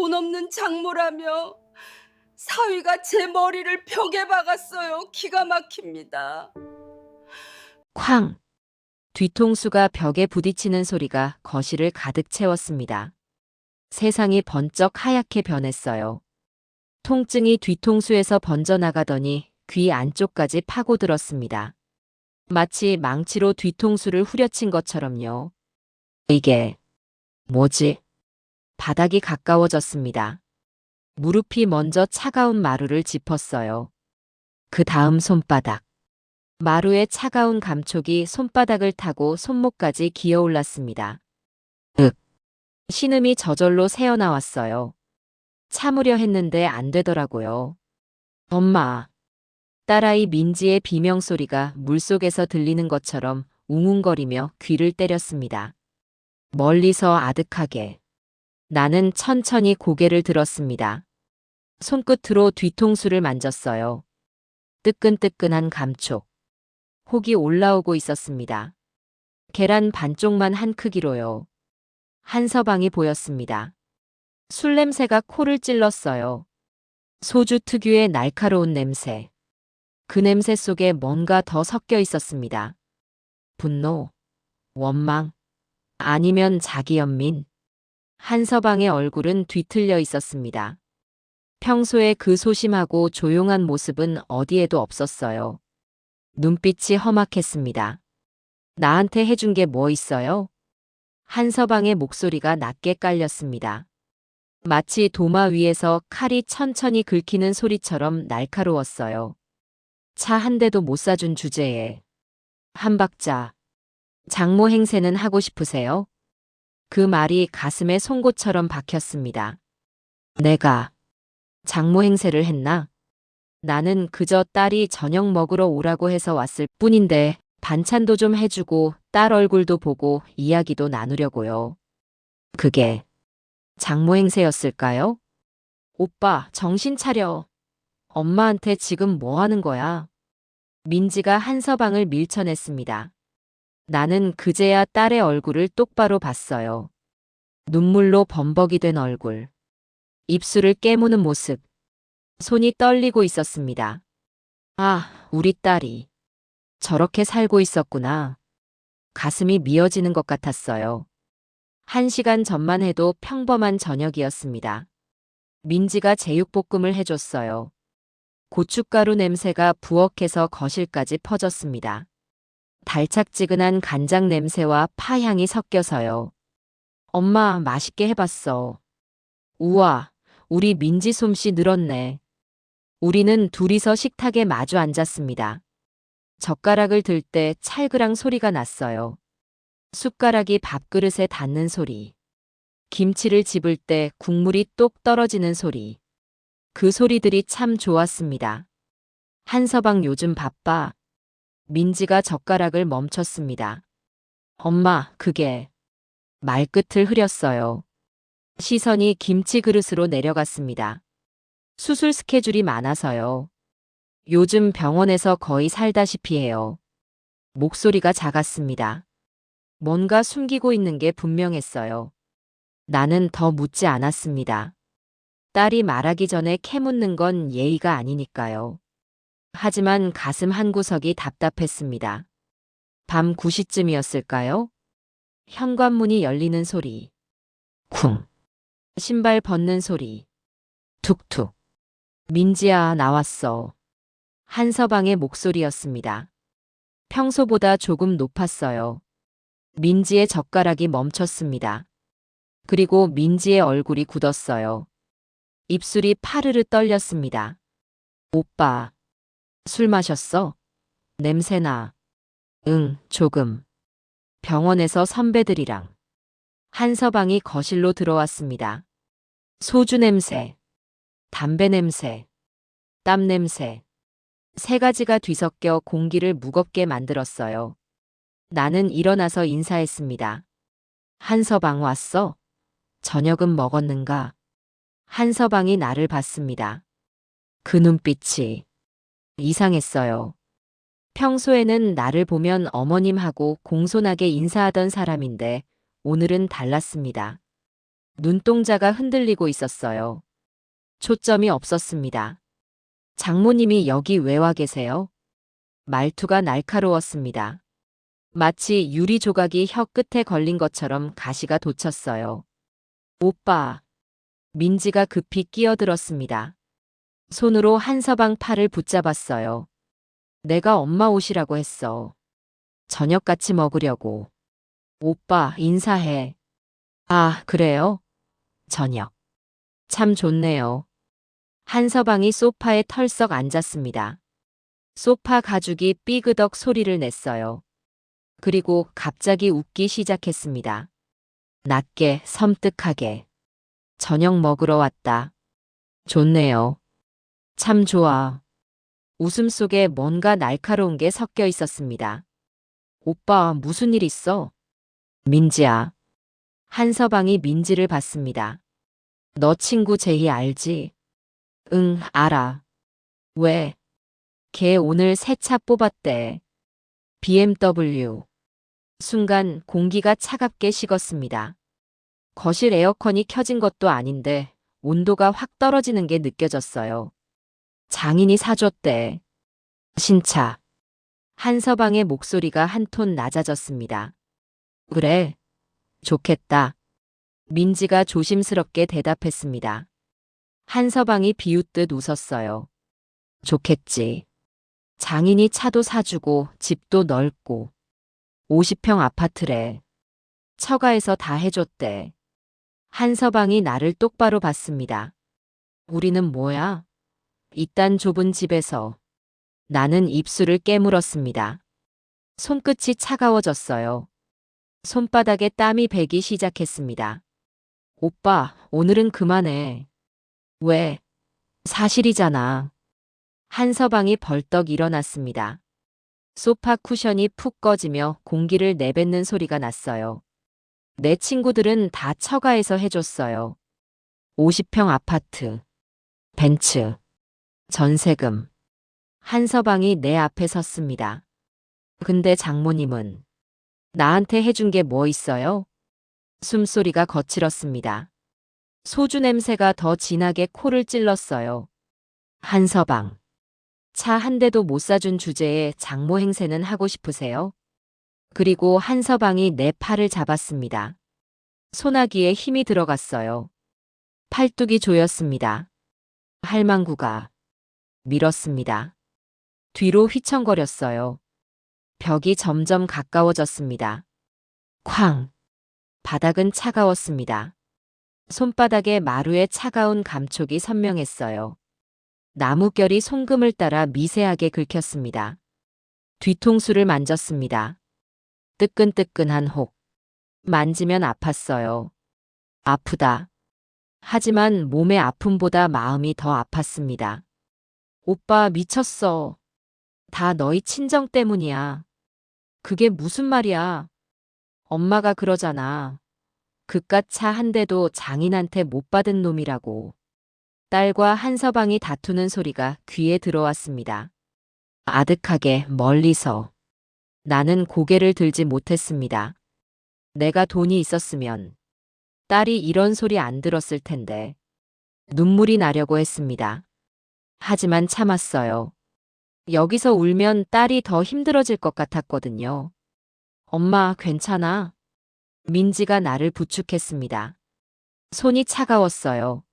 돈 없는 장모라며 사위가 제 머리를 벽에 박았어요. 기가 막힙니다. 쾅! 뒤통수가 벽에 부딪히는 소리가 거실을 가득 채웠습니다. 세상이 번쩍 하얗게 변했어요. 통증이 뒤통수에서 번져나가더니 귀 안쪽까지 파고들었습니다. 마치 망치로 뒤통수를 후려친 것처럼요. 이게 뭐지? 바닥이 가까워졌습니다. 무릎이 먼저 차가운 마루를 짚었어요. 그 다음 손바닥. 마루의 차가운 감촉이 손바닥을 타고 손목까지 기어올랐습니다. 윽! 신음이 저절로 새어나왔어요. 참으려 했는데 안 되더라고요. 엄마. 딸아이 민지의 비명소리가 물속에서 들리는 것처럼 웅웅거리며 귀를 때렸습니다. 멀리서 아득하게. 나는 천천히 고개를 들었습니다. 손끝으로 뒤통수를 만졌어요. 뜨끈뜨끈한 감촉. 혹이 올라오고 있었습니다. 계란 반쪽만 한 크기로요. 한 서방이 보였습니다. 술 냄새가 코를 찔렀어요. 소주 특유의 날카로운 냄새. 그 냄새 속에 뭔가 더 섞여 있었습니다. 분노, 원망, 아니면 자기 연민. 한서방의 얼굴은 뒤틀려 있었습니다. 평소에 그 소심하고 조용한 모습은 어디에도 없었어요. 눈빛이 험악했습니다. 나한테 해준 게 뭐 있어요? 한서방의 목소리가 낮게 깔렸습니다. 마치 도마 위에서 칼이 천천히 긁히는 소리처럼 날카로웠어요. 차 한 대도 못 사준 주제에. 한 박자. 장모 행세는 하고 싶으세요? 그 말이 가슴에 송곳처럼 박혔습니다. 내가 장모 행세를 했나? 나는 그저 딸이 저녁 먹으러 오라고 해서 왔을 뿐인데 반찬도 좀 해주고 딸 얼굴도 보고 이야기도 나누려고요. 그게 장모 행세였을까요? 오빠, 정신 차려. 엄마한테 지금 뭐 하는 거야? 민지가 한서방을 밀쳐냈습니다. 나는 그제야 딸의 얼굴을 똑바로 봤어요. 눈물로 범벅이 된 얼굴. 입술을 깨무는 모습. 손이 떨리고 있었습니다. 아, 우리 딸이 저렇게 살고 있었구나. 가슴이 미어지는 것 같았어요. 1시간 전만 해도 평범한 저녁이었습니다. 민지가 제육볶음을 해줬어요. 고춧가루 냄새가 부엌에서 거실까지 퍼졌습니다. 달짝지근한 간장 냄새와 파향이 섞여서요. 엄마, 맛있게 해봤어. 우와, 우리 민지 솜씨 늘었네. 우리는 둘이서 식탁에 마주 앉았습니다. 젓가락을 들 때 찰그랑 소리가 났어요. 숟가락이 밥그릇에 닿는 소리. 김치를 집을 때 국물이 똑 떨어지는 소리. 그 소리들이 참 좋았습니다. 한서방 요즘 바빠. 민지가 젓가락을 멈췄습니다. 엄마, 그게. 말끝을 흐렸어요. 시선이 김치 그릇으로 내려갔습니다. 수술 스케줄이 많아서요. 요즘 병원에서 거의 살다시피 해요. 목소리가 작았습니다. 뭔가 숨기고 있는 게 분명했어요. 나는 더 묻지 않았습니다. 딸이 말하기 전에 캐묻는 건 예의가 아니니까요. 하지만 가슴 한구석이 답답했습니다. 밤 9시쯤이었을까요? 현관문이 열리는 소리. 쿵. 신발 벗는 소리. 툭툭. 민지야, 나왔어. 한서방의 목소리였습니다. 평소보다 조금 높았어요. 민지의 젓가락이 멈췄습니다. 그리고 민지의 얼굴이 굳었어요. 입술이 파르르 떨렸습니다. 오빠, 술 마셨어? 냄새나. 응, 조금. 병원에서 선배들이랑. 한서방이 거실로 들어왔습니다. 소주 냄새, 담배 냄새, 땀 냄새. 세 가지가 뒤섞여 공기를 무겁게 만들었어요. 나는 일어나서 인사했습니다. 한서방 왔어? 저녁은 먹었는가? 한서방이 나를 봤습니다. 그 눈빛이 이상했어요. 평소에는 나를 보면 어머님하고 공손하게 인사하던 사람인데 오늘은 달랐습니다. 눈동자가 흔들리고 있었어요. 초점이 없었습니다. 장모님이 여기 왜 와 계세요? 말투가 날카로웠습니다. 마치 유리 조각이 혀 끝에 걸린 것처럼 가시가 돋쳤어요. 오빠. 민지가 급히 끼어들었습니다. 손으로 한서방 팔을 붙잡았어요. 내가 엄마 오시라고 했어. 저녁 같이 먹으려고. 오빠, 인사해. 아, 그래요? 저녁. 참 좋네요. 한서방이 소파에 털썩 앉았습니다. 소파 가죽이 삐그덕 소리를 냈어요. 그리고 갑자기 웃기 시작했습니다. 낮게, 섬뜩하게. 저녁 먹으러 왔다. 좋네요. 참 좋아. 웃음 속에 뭔가 날카로운 게 섞여 있었습니다. 오빠, 무슨 일 있어? 민지야. 한서방이 민지를 봤습니다. 너 친구 제희 알지? 응, 알아. 왜? 걔 오늘 새 차 뽑았대. BMW. 순간 공기가 차갑게 식었습니다. 거실 에어컨이 켜진 것도 아닌데 온도가 확 떨어지는 게 느껴졌어요. 장인이 사줬대. 신차. 한서방의 목소리가 한 톤 낮아졌습니다. 그래. 좋겠다. 민지가 조심스럽게 대답했습니다. 한서방이 비웃듯 웃었어요. 좋겠지. 장인이 차도 사주고 집도 넓고 50평 아파트래. 처가에서 다 해줬대. 한서방이 나를 똑바로 봤습니다. 우리는 뭐야? 이딴 좁은 집에서. 나는 입술을 깨물었습니다. 손끝이 차가워졌어요. 손바닥에 땀이 배기 시작했습니다. 오빠, 오늘은 그만해. 왜? 사실이잖아. 한서방이 벌떡 일어났습니다. 소파 쿠션이 푹 꺼지며 공기를 내뱉는 소리가 났어요. 내 친구들은 다 처가에서 해줬어요. 50평 아파트, 벤츠, 전세금. 한서방이 내 앞에 섰습니다. 근데 장모님은 나한테 해준 게 뭐 있어요? 숨소리가 거칠었습니다. 소주 냄새가 더 진하게 코를 찔렀어요. 한서방. 차 한 대도 못 사준 주제에 장모 행세는 하고 싶으세요? 그리고 한서방이 내 팔을 잡았습니다. 소나기에 힘이 들어갔어요. 팔뚝이 조였습니다. 할망구가 밀었습니다. 뒤로 휘청거렸어요. 벽이 점점 가까워졌습니다. 쾅! 바닥은 차가웠습니다. 손바닥에 마루의 차가운 감촉이 선명했어요. 나무결이 송금을 따라 미세하게 긁혔습니다. 뒤통수를 만졌습니다. 뜨끈뜨끈한 혹. 만지면 아팠어요. 아프다. 하지만 몸의 아픔보다 마음이 더 아팠습니다. 오빠 미쳤어. 다 너희 친정 때문이야. 그게 무슨 말이야. 엄마가 그러잖아. 그깟 차 한 대도 장인한테 못 받은 놈이라고. 딸과 한서방이 다투는 소리가 귀에 들어왔습니다. 아득하게 멀리서. 나는 고개를 들지 못했습니다. 내가 돈이 있었으면 딸이 이런 소리 안 들었을 텐데. 눈물이 나려고 했습니다. 하지만 참았어요. 여기서 울면 딸이 더 힘들어질 것 같았거든요. 엄마, 괜찮아? 민지가 나를 부축했습니다. 손이 차가웠어요.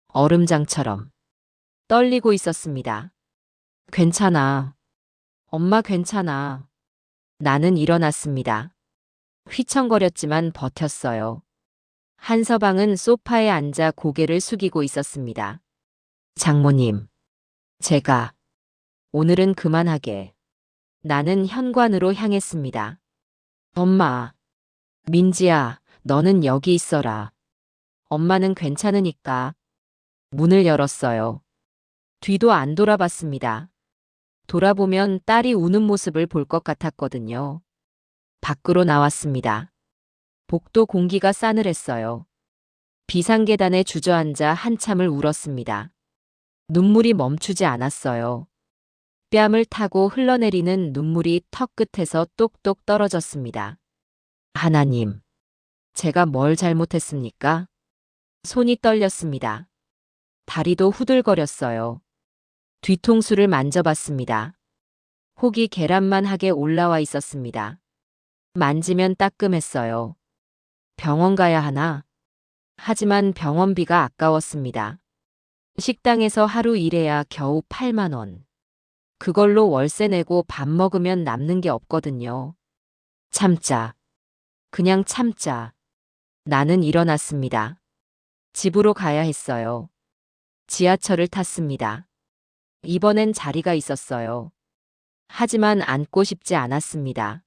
얼음장처럼. 떨리고 있었습니다. 괜찮아. 엄마 괜찮아. 나는 일어났습니다. 휘청거렸지만 버텼어요. 한서방은 소파에 앉아 고개를 숙이고 있었습니다. 장모님. 제가. 오늘은 그만하게. 나는 현관으로 향했습니다. 엄마. 민지야, 너는 여기 있어라. 엄마는 괜찮으니까. 문을 열었어요. 뒤도 안 돌아봤습니다. 돌아보면 딸이 우는 모습을 볼 것 같았거든요. 밖으로 나왔습니다. 복도 공기가 싸늘했어요. 비상계단에 주저앉아 한참을 울었습니다. 눈물이 멈추지 않았어요. 뺨을 타고 흘러내리는 눈물이 턱 끝에서 똑똑 떨어졌습니다. 하나님, 제가 뭘 잘못했습니까? 손이 떨렸습니다. 다리도 후들거렸어요. 뒤통수를 만져봤습니다. 혹이 계란만하게 올라와 있었습니다. 만지면 따끔했어요. 병원 가야 하나? 하지만 병원비가 아까웠습니다. 식당에서 하루 일해야 겨우 8만 원. 그걸로 월세 내고 밥 먹으면 남는 게 없거든요. 참자. 그냥 참자. 나는 일어났습니다. 집으로 가야 했어요. 지하철을 탔습니다. 이번엔 자리가 있었어요. 하지만 앉고 싶지 않았습니다.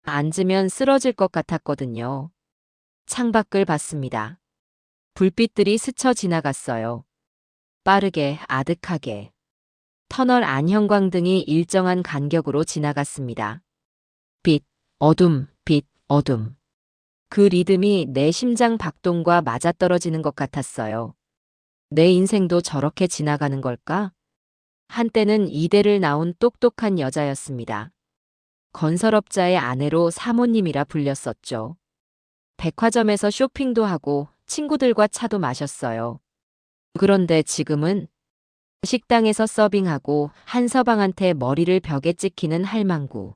앉으면 쓰러질 것 같았거든요. 창밖을 봤습니다. 불빛들이 스쳐 지나갔어요. 빠르게, 아득하게. 터널 안 형광등이 일정한 간격으로 지나갔습니다. 빛, 어둠, 빛, 어둠. 그 리듬이 내 심장 박동과 맞아떨어지는 것 같았어요. 내 인생도 저렇게 지나가는 걸까? 한때는 이대를 나온 똑똑한 여자였습니다. 건설업자의 아내로 사모님이라 불렸었죠. 백화점에서 쇼핑도 하고 친구들과 차도 마셨어요. 그런데 지금은 식당에서 서빙하고 한서방한테 머리를 벽에 찍히는 할망구.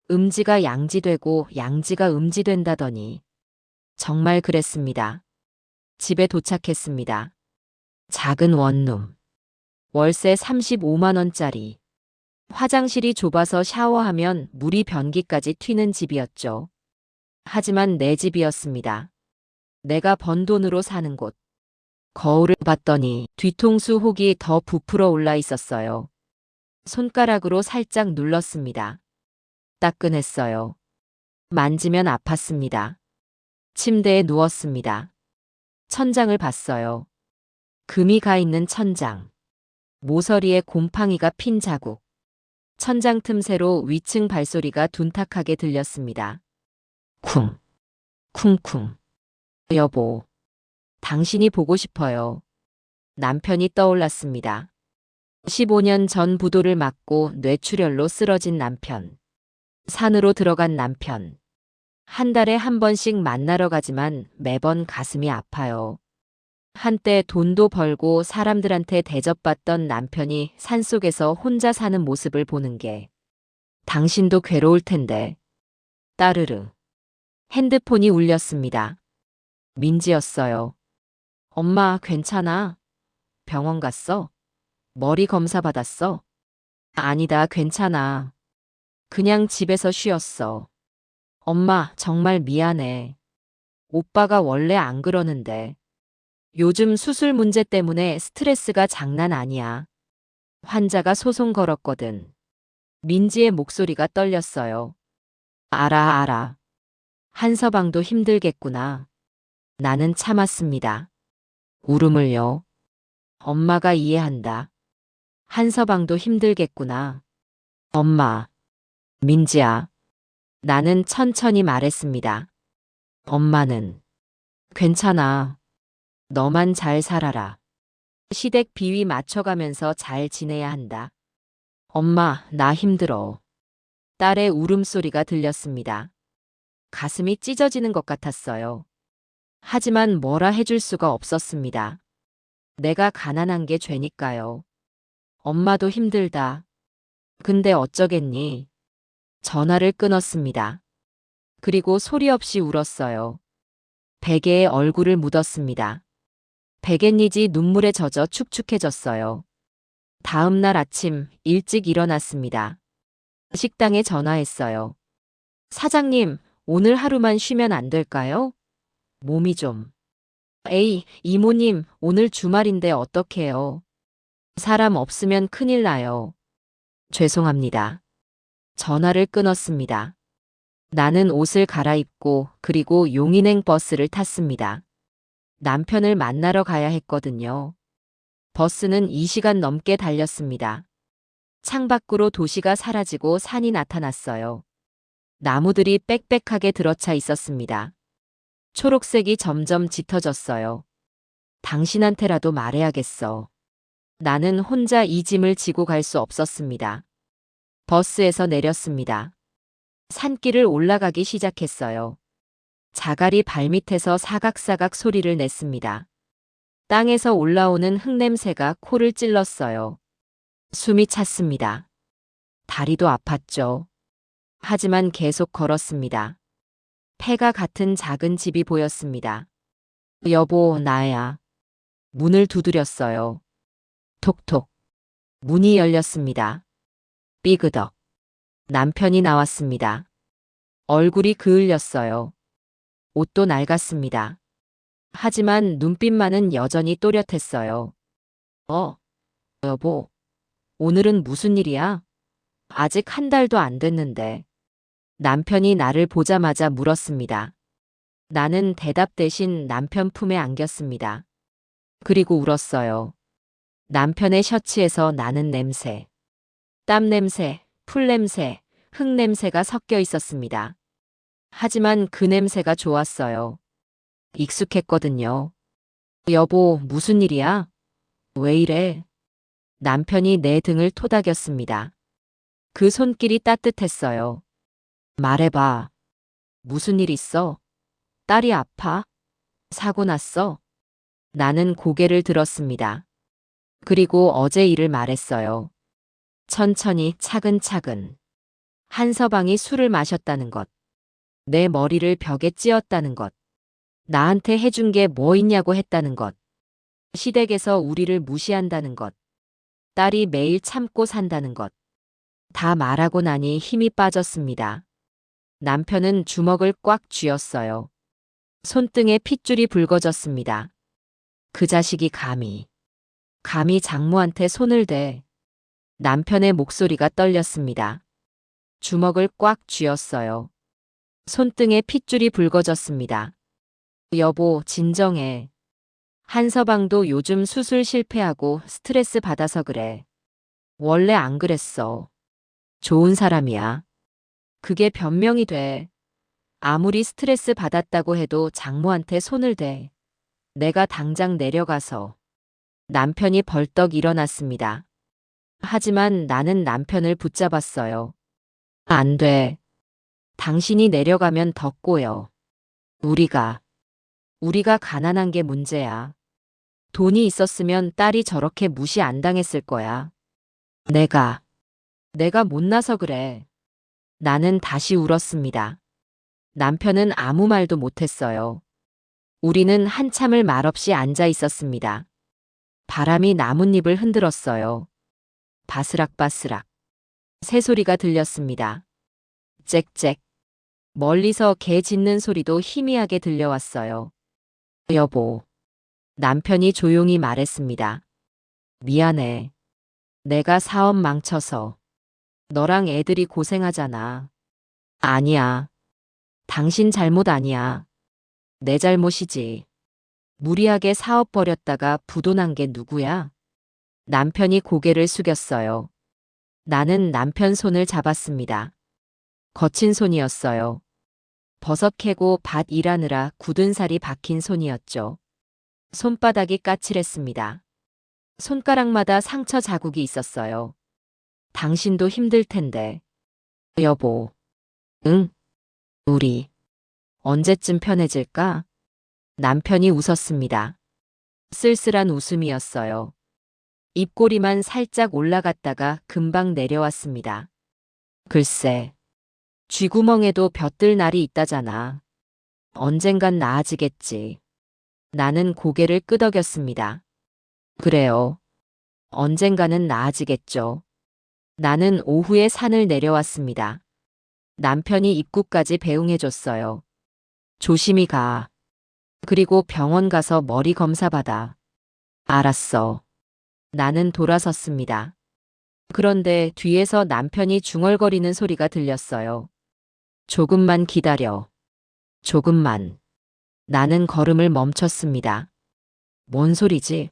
음지가 양지되고 양지가 음지된다더니 정말 그랬습니다. 집에 도착했습니다. 작은 원룸. 월세 35만 원짜리. 화장실이 좁아서 샤워하면 물이 변기까지 튀는 집이었죠. 하지만 내 집이었습니다. 내가 번 돈으로 사는 곳. 거울을 봤더니 뒤통수 혹이 더 부풀어 올라 있었어요. 손가락으로 살짝 눌렀습니다. 따끈했어요. 만지면 아팠습니다. 침대에 누웠습니다. 천장을 봤어요. 금이 가 있는 천장. 모서리에 곰팡이가 핀 자국. 천장 틈새로 위층 발소리가 둔탁하게 들렸습니다. 쿵, 쿵쿵. 여보, 당신이 보고 싶어요. 남편이 떠올랐습니다. 15년 전 부도를 맞고 뇌출혈로 쓰러진 남편. 산으로 들어간 남편. 한 달에 한 번씩 만나러 가지만 매번 가슴이 아파요. 한때 돈도 벌고 사람들한테 대접받던 남편이 산속에서 혼자 사는 모습을 보는 게 당신도 괴로울 텐데. 따르르. 핸드폰이 울렸습니다. 민지였어요. 엄마, 괜찮아? 병원 갔어? 머리 검사 받았어? 아니다, 괜찮아. 그냥 집에서 쉬었어. 엄마, 정말 미안해. 오빠가 원래 안 그러는데. 요즘 수술 문제 때문에 스트레스가 장난 아니야. 환자가 소송 걸었거든. 민지의 목소리가 떨렸어요. 알아. 한서방도 힘들겠구나. 나는 참았습니다. 울음을요. 엄마가 이해한다. 한서방도 힘들겠구나. 엄마. 민지야. 나는 천천히 말했습니다. 엄마는 괜찮아. 너만 잘 살아라. 시댁 비위 맞춰가면서 잘 지내야 한다. 엄마, 나 힘들어. 딸의 울음소리가 들렸습니다. 가슴이 찢어지는 것 같았어요. 하지만 뭐라 해줄 수가 없었습니다. 내가 가난한 게 죄니까요. 엄마도 힘들다. 근데 어쩌겠니? 전화를 끊었습니다. 그리고 소리 없이 울었어요. 베개에 얼굴을 묻었습니다. 베갯니지 눈물에 젖어 축축해졌어요. 다음 날 아침 일찍 일어났습니다. 식당에 전화했어요. 사장님, 오늘 하루만 쉬면 안 될까요? 몸이 좀. 에이, 이모님, 오늘 주말인데 어떡해요? 사람 없으면 큰일 나요. 죄송합니다. 전화를 끊었습니다. 나는 옷을 갈아입고 그리고 용인행 버스를 탔습니다. 남편을 만나러 가야 했거든요. 버스는 2시간 넘게 달렸습니다. 창밖으로 도시가 사라지고 산이 나타났어요. 나무들이 빽빽하게 들어차 있었습니다. 초록색이 점점 짙어졌어요. 당신한테라도 말해야겠어. 나는 혼자 이 짐을 지고 갈 수 없었습니다. 버스에서 내렸습니다. 산길을 올라가기 시작했어요. 자갈이 발밑에서 사각사각 소리를 냈습니다. 땅에서 올라오는 흙냄새가 코를 찔렀어요. 숨이 찼습니다. 다리도 아팠죠. 하지만 계속 걸었습니다. 폐가 같은 작은 집이 보였습니다. 여보, 나야. 문을 두드렸어요. 톡톡. 문이 열렸습니다. 삐그덕. 남편이 나왔습니다. 얼굴이 그을렸어요. 옷도 낡았습니다. 하지만 눈빛만은 여전히 또렷했어요. 여보, 오늘은 무슨 일이야? 아직 한 달도 안 됐는데. 남편이 나를 보자마자 물었습니다. 나는 대답 대신 남편 품에 안겼습니다. 그리고 울었어요. 남편의 셔츠에서 나는 냄새. 땀 냄새, 풀 냄새, 흙 냄새가 섞여 있었습니다. 하지만 그 냄새가 좋았어요. 익숙했거든요. 여보, 무슨 일이야? 왜 이래? 남편이 내 등을 토닥였습니다. 그 손길이 따뜻했어요. 말해봐. 무슨 일 있어? 딸이 아파? 사고 났어? 나는 고개를 들었습니다. 그리고 어제 일을 말했어요. 천천히 차근차근. 한서방이 술을 마셨다는 것. 내 머리를 벽에 찧었다는 것. 나한테 해준 게 뭐 있냐고 했다는 것. 시댁에서 우리를 무시한다는 것. 딸이 매일 참고 산다는 것. 다 말하고 나니 힘이 빠졌습니다. 남편은 주먹을 꽉 쥐었어요. 손등에 핏줄이 붉어졌습니다. 그 자식이 감히 장모한테 손을 대. 남편의 목소리가 떨렸습니다. 주먹을 꽉 쥐었어요. 손등에 핏줄이 붉어졌습니다. 여보, 진정해. 한서방도 요즘 수술 실패하고 스트레스 받아서 그래. 원래 안 그랬어. 좋은 사람이야. 그게 변명이 돼. 아무리 스트레스 받았다고 해도 장모한테 손을 대. 내가 당장 내려가서. 남편이 벌떡 일어났습니다. 하지만 나는 남편을 붙잡았어요. 안 돼. 당신이 내려가면 더 꼬여. 우리가 가난한 게 문제야. 돈이 있었으면 딸이 저렇게 무시 안 당했을 거야. 내가 못나서 그래. 나는 다시 울었습니다. 남편은 아무 말도 못했어요. 우리는 한참을 말없이 앉아 있었습니다. 바람이 나뭇잎을 흔들었어요. 바스락바스락. 새소리가 들렸습니다. 짹짹. 멀리서 개 짖는 소리도 희미하게 들려왔어요. 여보. 남편이 조용히 말했습니다. 미안해. 내가 사업 망쳐서. 너랑 애들이 고생하잖아. 아니야. 당신 잘못 아니야. 내 잘못이지. 무리하게 사업 벌였다가 부도 난 게 누구야? 남편이 고개를 숙였어요. 나는 남편 손을 잡았습니다. 거친 손이었어요. 버섯 캐고 밭 일하느라 굳은 살이 박힌 손이었죠. 손바닥이 까칠했습니다. 손가락마다 상처 자국이 있었어요. 당신도 힘들 텐데. 여보. 응? 우리. 언제쯤 편해질까? 남편이 웃었습니다. 쓸쓸한 웃음이었어요. 입꼬리만 살짝 올라갔다가 금방 내려왔습니다. 글쎄. 쥐구멍에도 벼뜰 날이 있다잖아. 언젠간 나아지겠지. 나는 고개를 끄덕였습니다. 그래요. 언젠가는 나아지겠죠. 나는 오후에 산을 내려왔습니다. 남편이 입구까지 배웅해줬어요. 조심히 가. 그리고 병원 가서 머리 검사 받아. 알았어. 나는 돌아섰습니다. 그런데 뒤에서 남편이 중얼거리는 소리가 들렸어요. 조금만 기다려. 조금만. 나는 걸음을 멈췄습니다. 뭔 소리지?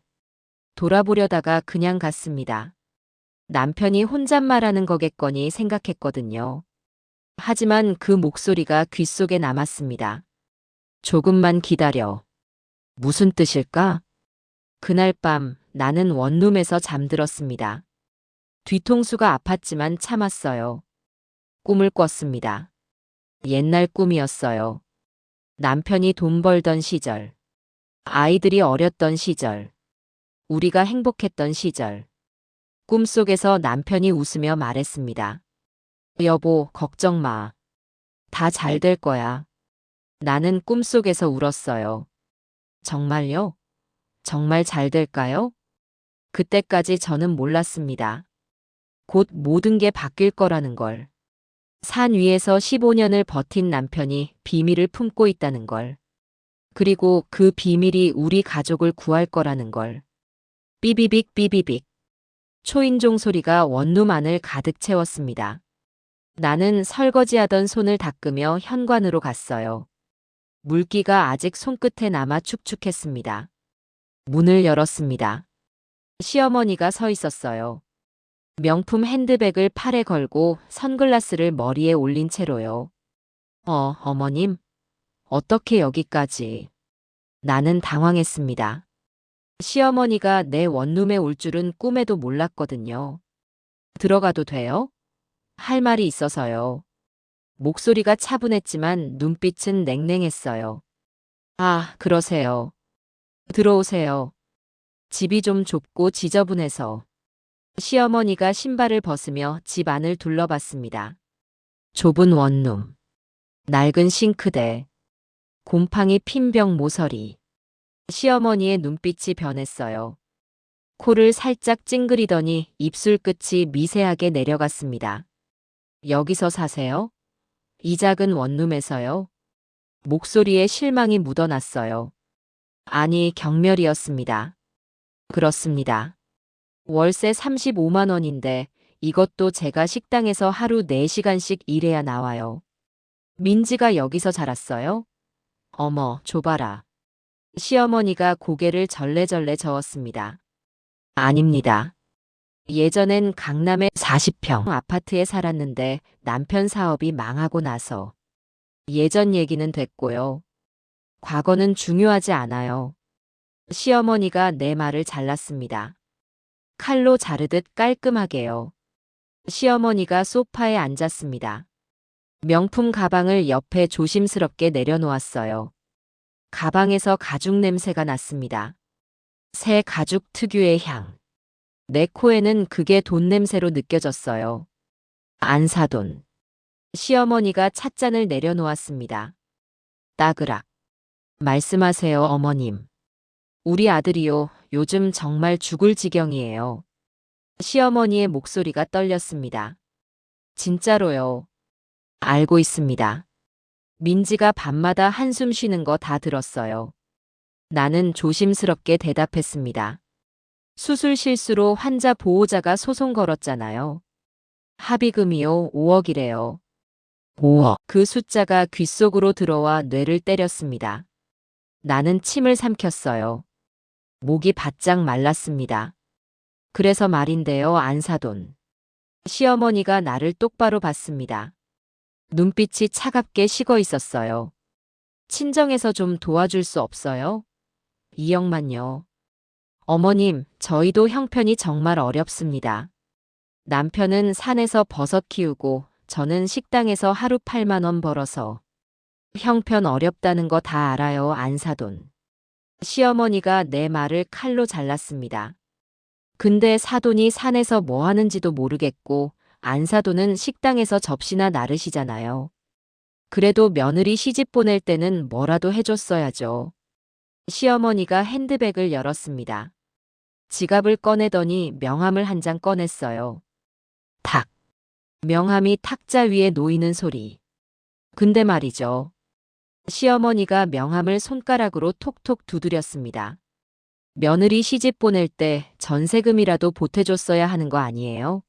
돌아보려다가 그냥 갔습니다. 남편이 혼잣말하는 거겠거니 생각했거든요. 하지만 그 목소리가 귓속에 남았습니다. 조금만 기다려. 무슨 뜻일까? 그날 밤 나는 원룸에서 잠들었습니다. 뒤통수가 아팠지만 참았어요. 꿈을 꿨습니다. 옛날 꿈이었어요. 남편이 돈 벌던 시절. 아이들이 어렸던 시절, 우리가 행복했던 시절. 꿈속에서 남편이 웃으며 말했습니다. 여보, 걱정 마. 다 잘 될 거야. 나는 꿈속에서 울었어요. 정말요? 정말 잘 될까요? 그때까지 저는 몰랐습니다. 곧 모든 게 바뀔 거라는 걸. 산 위에서 15년을 버틴 남편이 비밀을 품고 있다는 걸. 그리고 그 비밀이 우리 가족을 구할 거라는 걸. 삐비빅 삐비빅. 초인종 소리가 원룸 안을 가득 채웠습니다. 나는 설거지하던 손을 닦으며 현관으로 갔어요. 물기가 아직 손끝에 남아 축축했습니다. 문을 열었습니다. 시어머니가 서 있었어요. 명품 핸드백을 팔에 걸고 선글라스를 머리에 올린 채로요. 어머님, 어떻게 여기까지? 나는 당황했습니다. 시어머니가 내 원룸에 올 줄은 꿈에도 몰랐거든요. 들어가도 돼요? 할 말이 있어서요. 목소리가 차분했지만 눈빛은 냉랭했어요. 아, 그러세요. 들어오세요. 집이 좀 좁고 지저분해서. 시어머니가 신발을 벗으며 집 안을 둘러봤습니다. 좁은 원룸, 낡은 싱크대, 곰팡이 핀 벽 모서리. 시어머니의 눈빛이 변했어요. 코를 살짝 찡그리더니 입술 끝이 미세하게 내려갔습니다. 여기서 사세요? 이 작은 원룸에서요? 목소리에 실망이 묻어났어요. 아니, 경멸이었습니다. 그렇습니다. 월세 35만 원인데 이것도 제가 식당에서 하루 4시간씩 일해야 나와요. 민지가 여기서 자랐어요? 어머, 좁아라. 시어머니가 고개를 절레절레 저었습니다. 아닙니다. 예전엔 강남의 40평 아파트에 살았는데 남편 사업이 망하고 나서. 예전 얘기는 됐고요. 과거는 중요하지 않아요. 시어머니가 내 말을 잘랐습니다. 칼로 자르듯 깔끔하게요. 시어머니가 소파에 앉았습니다. 명품 가방을 옆에 조심스럽게 내려놓았어요. 가방에서 가죽 냄새가 났습니다. 새 가죽 특유의 향. 내 코에는 그게 돈 냄새로 느껴졌어요. 안사돈. 시어머니가 찻잔을 내려놓았습니다. 따그락. 말씀하세요, 어머님. 우리 아들이요, 요즘 정말 죽을 지경이에요. 시어머니의 목소리가 떨렸습니다. 진짜로요. 알고 있습니다. 민지가 밤마다 한숨 쉬는 거 다 들었어요. 나는 조심스럽게 대답했습니다. 수술 실수로 환자 보호자가 소송 걸었잖아요. 합의금이요, 5억이래요. 5억. 그 숫자가 귓속으로 들어와 뇌를 때렸습니다. 나는 침을 삼켰어요. 목이 바짝 말랐습니다. 그래서 말인데요, 안사돈. 시어머니가 나를 똑바로 봤습니다. 눈빛이 차갑게 식어 있었어요. 친정에서 좀 도와줄 수 없어요? 2억만요. 어머님, 저희도 형편이 정말 어렵습니다. 남편은 산에서 버섯 키우고 저는 식당에서 하루 8만 원 벌어서. 형편 어렵다는 거 다 알아요, 안사돈. 시어머니가 내 말을 칼로 잘랐습니다. 근데 사돈이 산에서 뭐 하는지도 모르겠고 안사돈은 식당에서 접시나 나르시잖아요. 그래도 며느리 시집 보낼 때는 뭐라도 해줬어야죠. 시어머니가 핸드백을 열었습니다. 지갑을 꺼내더니 명함을 한 장 꺼냈어요. 탁. 명함이 탁자 위에 놓이는 소리. 근데 말이죠. 시어머니가 명함을 손가락으로 톡톡 두드렸습니다. 며느리 시집 보낼 때 전세금이라도 보태줬어야 하는 거 아니에요?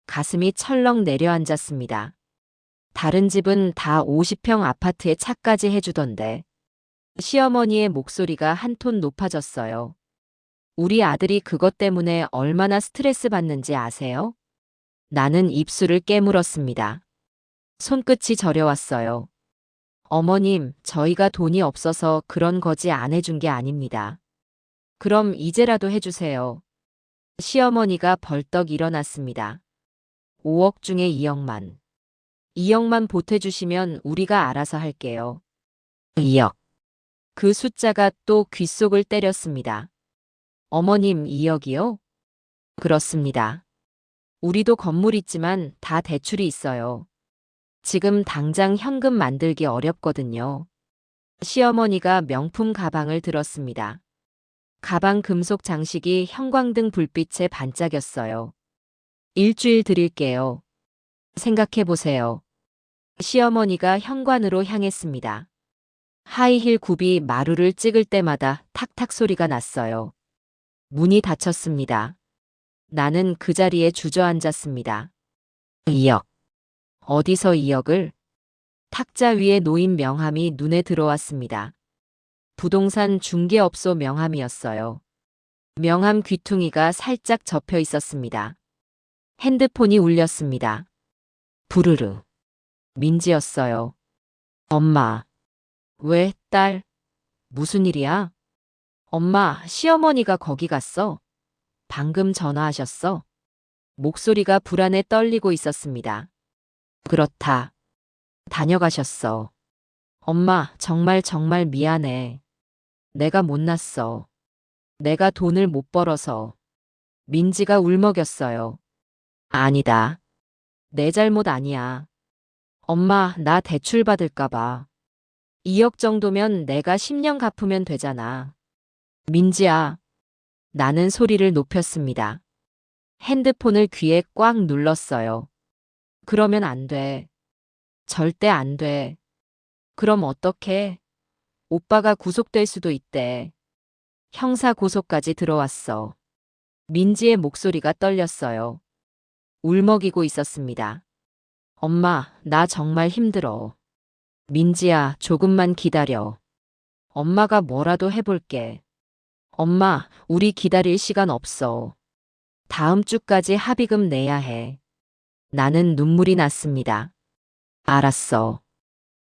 가슴이 철렁 내려앉았습니다. 다른 집은 다 50평 아파트에 차까지 해주던데. 시어머니의 목소리가 한 톤 높아졌어요. 우리 아들이 그것 때문에 얼마나 스트레스 받는지 아세요? 나는 입술을 깨물었습니다. 손끝이 저려왔어요. 어머님, 저희가 돈이 없어서 그런 거지 안 해준 게 아닙니다. 그럼 이제라도 해주세요. 시어머니가 벌떡 일어났습니다. 5억 중에 2억만. 2억만 보태주시면 우리가 알아서 할게요. 2억. 그 숫자가 또 귓속을 때렸습니다. 어머님 2억이요? 그렇습니다. 우리도 건물 있지만 다 대출이 있어요. 지금 당장 현금 만들기 어렵거든요. 시어머니가 명품 가방을 들었습니다. 가방 금속 장식이 형광등 불빛에 반짝였어요. 일주일 드릴게요. 생각해 보세요. 시어머니가 현관으로 향했습니다. 하이힐 굽이 마루를 찍을 때마다 탁탁 소리가 났어요. 문이 닫혔습니다. 나는 그 자리에 주저앉았습니다. 2억. 어디서 2억을? 탁자 위에 놓인 명함이 눈에 들어왔습니다. 부동산 중개업소 명함이었어요. 명함 귀퉁이가 살짝 접혀 있었습니다. 핸드폰이 울렸습니다. 부르르. 민지였어요. 엄마. 왜, 딸? 무슨 일이야? 엄마, 시어머니가 거기 갔어. 방금 전화하셨어. 목소리가 불안에 떨리고 있었습니다. 그렇다. 다녀가셨어. 엄마, 정말 정말 미안해. 내가 못났어. 내가 돈을 못 벌어서. 민지가 울먹였어요. 아니다. 내 잘못 아니야. 엄마, 나 대출 받을까봐. 2억 정도면 내가 10년 갚으면 되잖아. 민지야. 나는 소리를 높였습니다. 핸드폰을 귀에 꽉 눌렀어요. 그러면 안 돼. 절대 안 돼. 그럼 어떡해? 오빠가 구속될 수도 있대. 형사 고소까지 들어왔어. 민지의 목소리가 떨렸어요. 울먹이고 있었습니다. 엄마, 나 정말 힘들어. 민지야, 조금만 기다려. 엄마가 뭐라도 해볼게. 엄마, 우리 기다릴 시간 없어. 다음 주까지 합의금 내야 해. 나는 눈물이 났습니다. 알았어.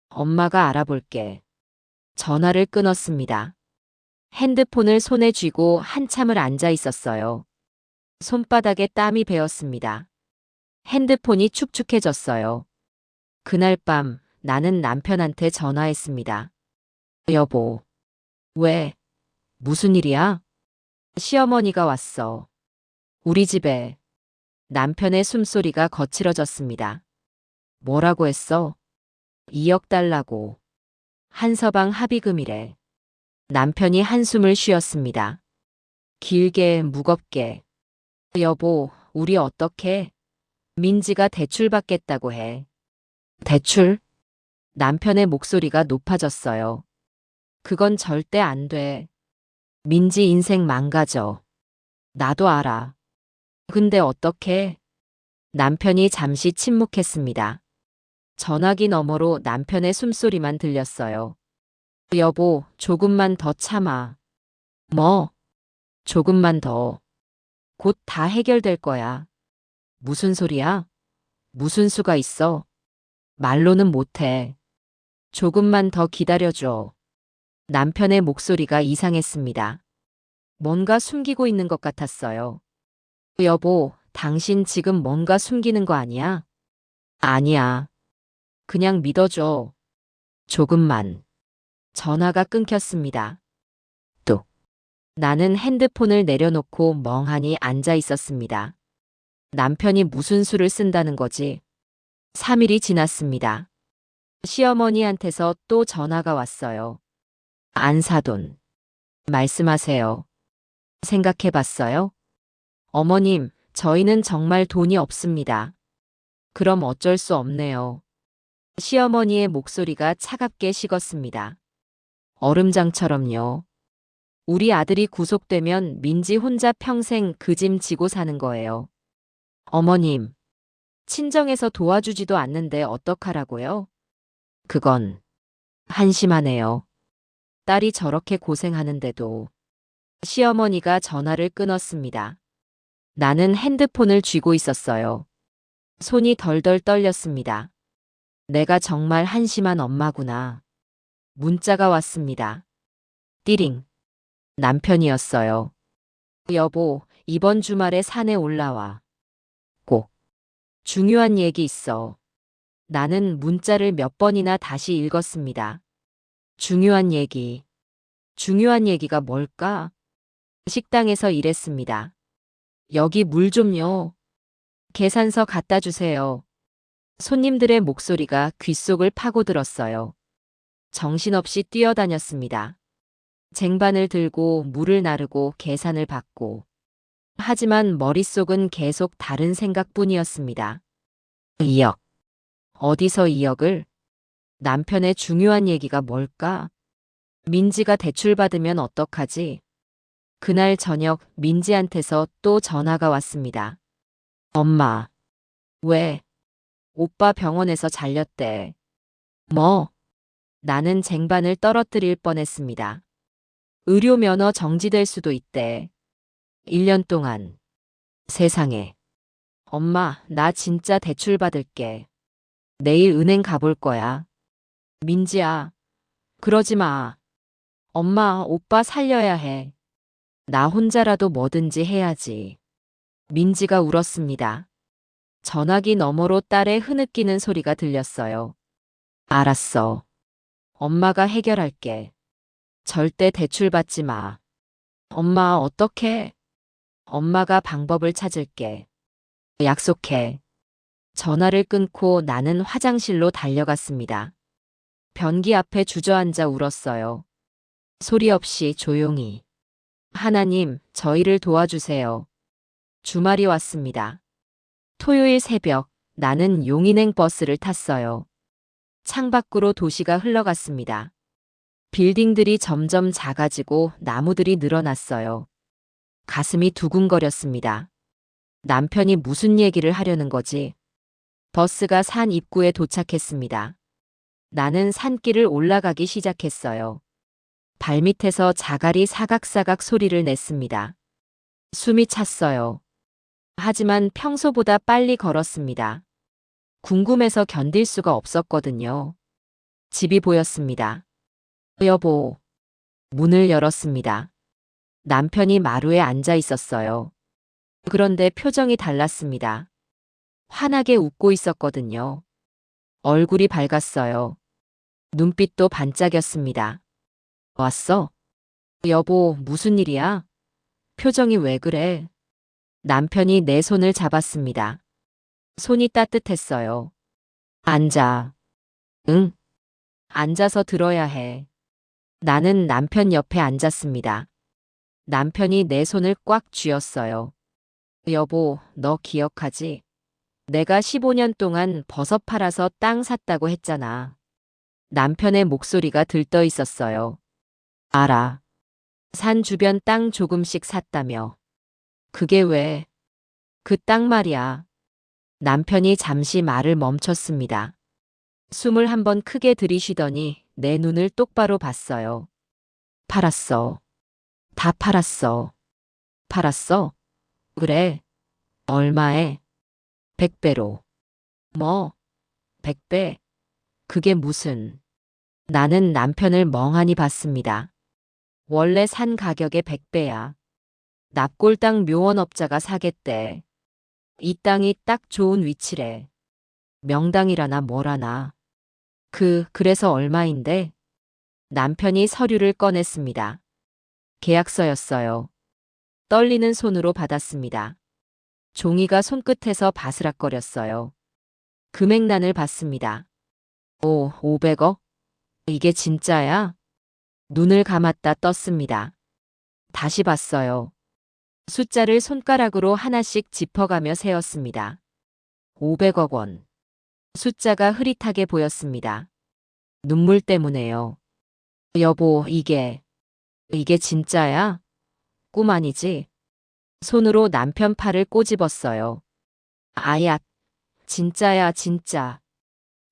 엄마가 알아볼게. 전화를 끊었습니다. 핸드폰을 손에 쥐고 한참을 앉아 있었어요. 손바닥에 땀이 배었습니다. 핸드폰이 축축해졌어요. 그날 밤 나는 남편한테 전화했습니다. 여보. 왜? 무슨 일이야? 시어머니가 왔어. 우리 집에. 남편의 숨소리가 거칠어졌습니다. 뭐라고 했어? 2억 달라고. 한 서방 합의금이래. 남편이 한숨을 쉬었습니다. 길게 무겁게. 여보, 우리 어떡해? 민지가 대출 받겠다고 해. 대출? 남편의 목소리가 높아졌어요. 그건 절대 안 돼. 민지 인생 망가져. 나도 알아. 근데 어떡해? 남편이 잠시 침묵했습니다. 전화기 너머로 남편의 숨소리만 들렸어요. 여보, 조금만 더 참아. 뭐? 조금만 더. 곧 다 해결될 거야. 무슨 소리야? 무슨 수가 있어? 말로는 못해. 조금만 더 기다려줘. 남편의 목소리가 이상했습니다. 뭔가 숨기고 있는 것 같았어요. 여보, 당신 지금 뭔가 숨기는 거 아니야? 아니야. 그냥 믿어줘. 조금만. 전화가 끊겼습니다. 뚝. 나는 핸드폰을 내려놓고 멍하니 앉아 있었습니다. 남편이 무슨 수를 쓴다는 거지? 3일이 지났습니다. 시어머니한테서 또 전화가 왔어요. 안사돈. 말씀하세요. 생각해 봤어요? 어머님, 저희는 정말 돈이 없습니다. 그럼 어쩔 수 없네요. 시어머니의 목소리가 차갑게 식었습니다. 얼음장처럼요. 우리 아들이 구속되면 민지 혼자 평생 그 짐 지고 사는 거예요. 어머님, 친정에서 도와주지도 않는데 어떡하라고요? 그건 한심하네요. 딸이 저렇게 고생하는데도. 시어머니가 전화를 끊었습니다. 나는 핸드폰을 쥐고 있었어요. 손이 덜덜 떨렸습니다. 내가 정말 한심한 엄마구나. 문자가 왔습니다. 띠링. 남편이었어요. 여보, 이번 주말에 산에 올라와. 꼭. 중요한 얘기 있어. 나는 문자를 몇 번이나 다시 읽었습니다. 중요한 얘기. 중요한 얘기가 뭘까? 식당에서 일했습니다. 여기 물 좀요. 계산서 갖다 주세요. 손님들의 목소리가 귓속을 파고들었어요. 정신없이 뛰어다녔습니다. 쟁반을 들고 물을 나르고 계산을 받고. 하지만 머릿속은 계속 다른 생각뿐이었습니다. 2억. 어디서 2억을? 남편의 중요한 얘기가 뭘까? 민지가 대출 받으면 어떡하지? 그날 저녁 민지한테서 또 전화가 왔습니다. 엄마. 왜? 오빠 병원에서 잘렸대. 뭐? 나는 쟁반을 떨어뜨릴 뻔했습니다. 의료 면허 정지될 수도 있대. 1년 동안. 세상에. 엄마, 나 진짜 대출 받을게. 내일 은행 가볼 거야. 민지야, 그러지 마. 엄마, 오빠 살려야 해. 나 혼자라도 뭐든지 해야지. 민지가 울었습니다. 전화기 너머로 딸의 흐느끼는 소리가 들렸어요. 알았어. 엄마가 해결할게. 절대 대출 받지 마. 엄마, 어떡해? 엄마가 방법을 찾을게. 약속해. 전화를 끊고 나는 화장실로 달려갔습니다. 변기 앞에 주저앉아 울었어요. 소리 없이 조용히. 하나님, 저희를 도와주세요. 주말이 왔습니다. 토요일 새벽, 나는 용인행 버스를 탔어요. 창밖으로 도시가 흘러갔습니다. 빌딩들이 점점 작아지고 나무들이 늘어났어요. 가슴이 두근거렸습니다. 남편이 무슨 얘기를 하려는 거지? 버스가 산 입구에 도착했습니다. 나는 산길을 올라가기 시작했어요. 발밑에서 자갈이 사각사각 소리를 냈습니다. 숨이 찼어요. 하지만 평소보다 빨리 걸었습니다. 궁금해서 견딜 수가 없었거든요. 집이 보였습니다. 여보. 문을 열었습니다. 남편이 마루에 앉아 있었어요. 그런데 표정이 달랐습니다. 환하게 웃고 있었거든요. 얼굴이 밝았어요. 눈빛도 반짝였습니다. 왔어? 여보, 무슨 일이야? 표정이 왜 그래? 남편이 내 손을 잡았습니다. 손이 따뜻했어요. 앉아. 응. 앉아서 들어야 해. 나는 남편 옆에 앉았습니다. 남편이 내 손을 꽉 쥐었어요. 여보, 너 기억하지? 내가 15년 동안 버섯 팔아서 땅 샀다고 했잖아. 남편의 목소리가 들떠 있었어요. 알아. 산 주변 땅 조금씩 샀다며. 그게 왜? 그 땅 말이야. 남편이 잠시 말을 멈췄습니다. 숨을 한번 크게 들이쉬더니 내 눈을 똑바로 봤어요. 팔았어. 다 팔았어. 팔았어? 그래. 얼마에? 100배로. 뭐? 100배? 그게 무슨? 나는 남편을 멍하니 봤습니다. 원래 산 가격의 100배야. 납골당 묘원업자가 사겠대. 이 땅이 딱 좋은 위치래. 명당이라나 뭐라나. 그래서 얼마인데? 남편이 서류를 꺼냈습니다. 계약서였어요. 떨리는 손으로 받았습니다. 종이가 손끝에서 바스락거렸어요. 금액란을 봤습니다. 500억? 이게 진짜야? 눈을 감았다 떴습니다. 다시 봤어요. 숫자를 손가락으로 하나씩 짚어가며 세었습니다. 500억 원. 숫자가 흐릿하게 보였습니다. 눈물 때문에요. 여보, 이게 진짜야? 꿈 아니지? 손으로 남편 팔을 꼬집었어요. 아야, 진짜야, 진짜.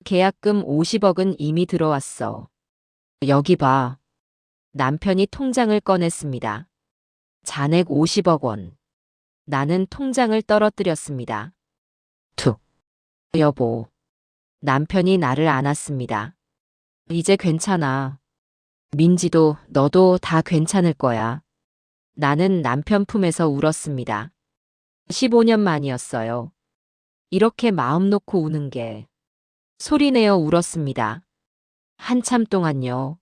계약금 50억은 이미 들어왔어. 여기 봐. 남편이 통장을 꺼냈습니다. 잔액 50억 원. 나는 통장을 떨어뜨렸습니다. 툭. 여보. 남편이 나를 안았습니다. 이제 괜찮아. 민지도 너도 다 괜찮을 거야. 나는 남편 품에서 울었습니다. 15년 만이었어요. 이렇게 마음 놓고 우는 게. 소리내어 울었습니다. 한참 동안요.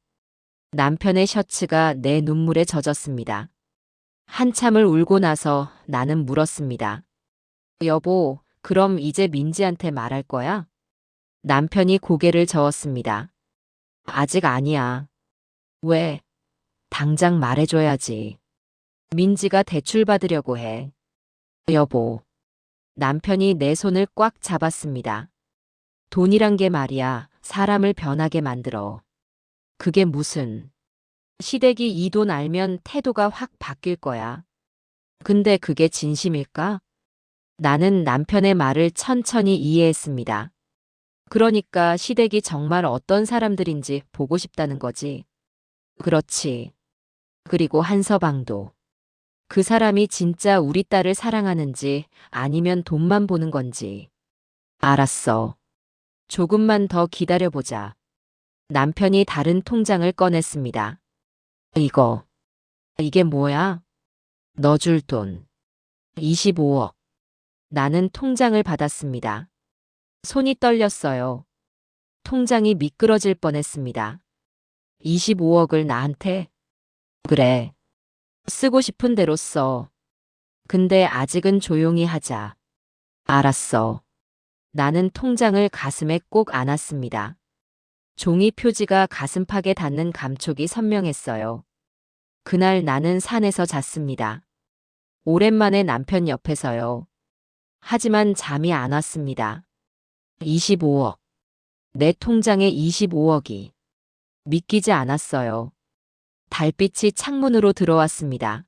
남편의 셔츠가 내 눈물에 젖었습니다. 한참을 울고 나서 나는 물었습니다. 여보, 그럼 이제 민지한테 말할 거야? 남편이 고개를 저었습니다. 아직 아니야. 왜? 당장 말해줘야지. 민지가 대출 받으려고 해. 여보. 남편이 내 손을 꽉 잡았습니다. 돈이란 게 말이야, 사람을 변하게 만들어. 그게 무슨. 시댁이 이 돈 알면 태도가 확 바뀔 거야. 근데 그게 진심일까? 나는 남편의 말을 천천히 이해했습니다. 그러니까 시댁이 정말 어떤 사람들인지 보고 싶다는 거지. 그렇지. 그리고 한서방도. 그 사람이 진짜 우리 딸을 사랑하는지 아니면 돈만 보는 건지. 알았어. 조금만 더 기다려보자. 남편이 다른 통장을 꺼냈습니다. 이게 뭐야? 너 줄 돈. 25억. 나는 통장을 받았습니다. 손이 떨렸어요. 통장이 미끄러질 뻔했습니다. 25억을 나한테? 그래. 쓰고 싶은 대로 써. 근데 아직은 조용히 하자. 알았어. 나는 통장을 가슴에 꼭 안았습니다. 종이 표지가 가슴팍에 닿는 감촉이 선명했어요. 그날 나는 산에서 잤습니다. 오랜만에 남편 옆에서요. 하지만 잠이 안 왔습니다. 25억. 내 통장에 25억이. 믿기지 않았어요. 달빛이 창문으로 들어왔습니다.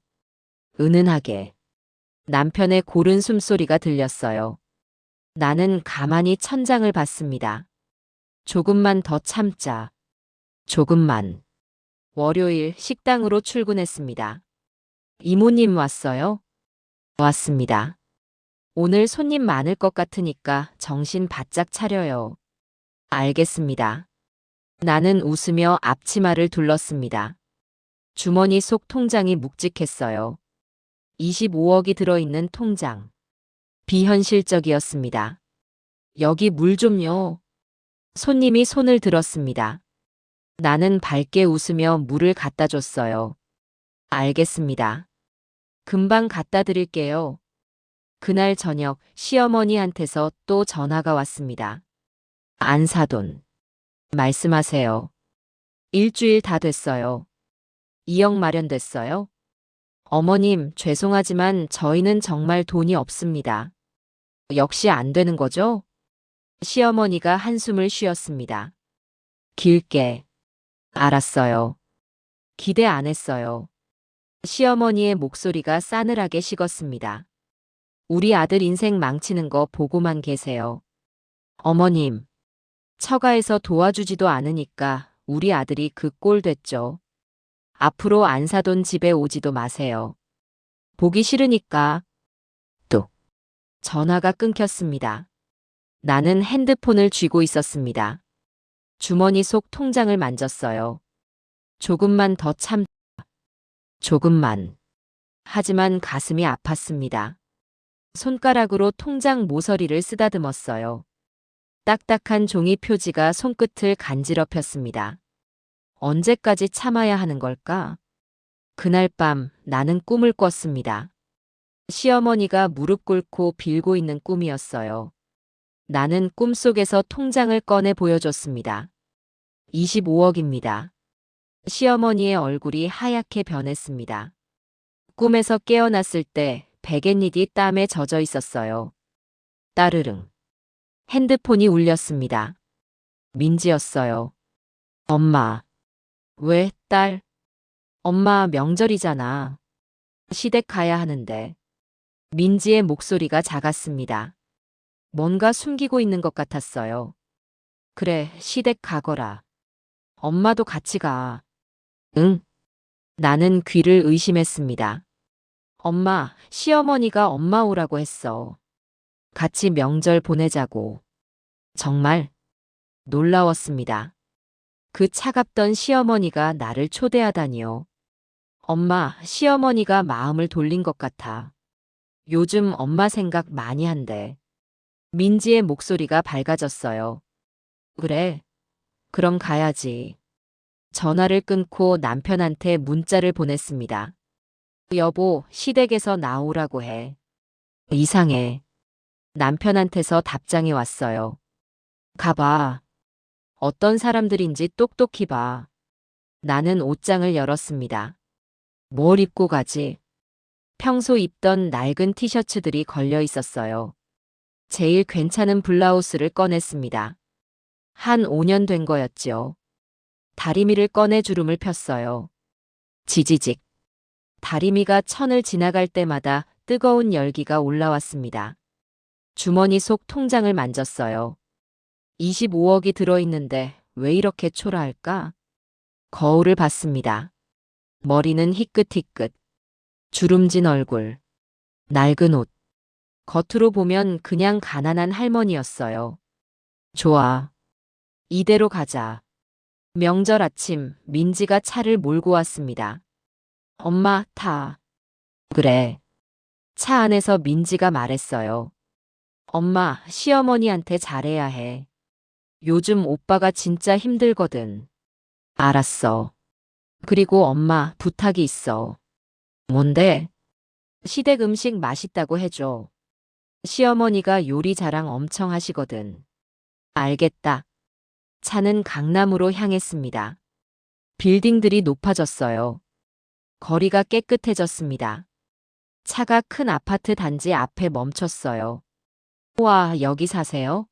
은은하게. 남편의 고른 숨소리가 들렸어요. 나는 가만히 천장을 봤습니다. 조금만 더 참자. 조금만. 월요일 식당으로 출근했습니다. 이모님 왔어요? 왔습니다. 오늘 손님 많을 것 같으니까 정신 바짝 차려요. 알겠습니다. 나는 웃으며 앞치마를 둘렀습니다. 주머니 속 통장이 묵직했어요. 25억이 들어있는 통장. 비현실적이었습니다. 여기 물 좀요. 손님이 손을 들었습니다. 나는 밝게 웃으며 물을 갖다 줬어요. 알겠습니다. 금방 갖다 드릴게요. 그날 저녁 시어머니한테서 또 전화가 왔습니다. 안사돈. 말씀하세요. 일주일 다 됐어요. 2억 마련됐어요? 어머님, 죄송하지만 저희는 정말 돈이 없습니다. 역시 안 되는 거죠? 시어머니가 한숨을 쉬었습니다. 길게. 알았어요. 기대 안 했어요. 시어머니의 목소리가 싸늘하게 식었습니다. 우리 아들 인생 망치는 거 보고만 계세요. 어머님. 처가에서 도와주지도 않으니까 우리 아들이 그 꼴 됐죠. 앞으로 안 사돈 집에 오지도 마세요. 보기 싫으니까. 또. 전화가 끊겼습니다. 나는 핸드폰을 쥐고 있었습니다. 주머니 속 통장을 만졌어요. 조금만 더 참. 조금만. 하지만 가슴이 아팠습니다. 손가락으로 통장 모서리를 쓰다듬었어요. 딱딱한 종이 표지가 손끝을 간지럽혔습니다. 언제까지 참아야 하는 걸까? 그날 밤 나는 꿈을 꿨습니다. 시어머니가 무릎 꿇고 빌고 있는 꿈이었어요. 나는 꿈속에서 통장을 꺼내 보여줬습니다. 25억입니다. 시어머니의 얼굴이 하얗게 변했습니다. 꿈에서 깨어났을 때 베갯잎이 땀에 젖어 있었어요. 따르릉. 핸드폰이 울렸습니다. 민지였어요. 엄마. 왜, 딸? 엄마, 명절이잖아. 시댁 가야 하는데. 민지의 목소리가 작았습니다. 뭔가 숨기고 있는 것 같았어요. 그래, 시댁 가거라. 엄마도 같이 가. 응. 나는 귀를 의심했습니다. 엄마, 시어머니가 엄마 오라고 했어. 같이 명절 보내자고. 정말 놀라웠습니다. 그 차갑던 시어머니가 나를 초대하다니요. 엄마, 시어머니가 마음을 돌린 것 같아. 요즘 엄마 생각 많이 한대. 민지의 목소리가 밝아졌어요. 그래, 그럼 가야지. 전화를 끊고 남편한테 문자를 보냈습니다. 여보, 시댁에서 나오라고 해. 이상해. 남편한테서 답장이 왔어요. 가봐. 어떤 사람들인지 똑똑히 봐. 나는 옷장을 열었습니다. 뭘 입고 가지? 평소 입던 낡은 티셔츠들이 걸려 있었어요. 제일 괜찮은 블라우스를 꺼냈습니다. 한 5년 된 거였지요. 다리미를 꺼내 주름을 폈어요. 지지직. 다리미가 천을 지나갈 때마다 뜨거운 열기가 올라왔습니다. 주머니 속 통장을 만졌어요. 25억이 들어있는데 왜 이렇게 초라할까? 거울을 봤습니다. 머리는 희끗희끗. 주름진 얼굴. 낡은 옷. 겉으로 보면 그냥 가난한 할머니였어요. 좋아. 이대로 가자. 명절 아침 민지가 차를 몰고 왔습니다. 엄마, 타. 그래. 차 안에서 민지가 말했어요. 엄마, 시어머니한테 잘해야 해. 요즘 오빠가 진짜 힘들거든. 알았어. 그리고 엄마, 부탁이 있어. 뭔데? 시댁 음식 맛있다고 해줘. 시어머니가 요리 자랑 엄청 하시거든. 알겠다. 차는 강남으로 향했습니다. 빌딩들이 높아졌어요. 거리가 깨끗해졌습니다. 차가 큰 아파트 단지 앞에 멈췄어요. 와, 여기 사세요?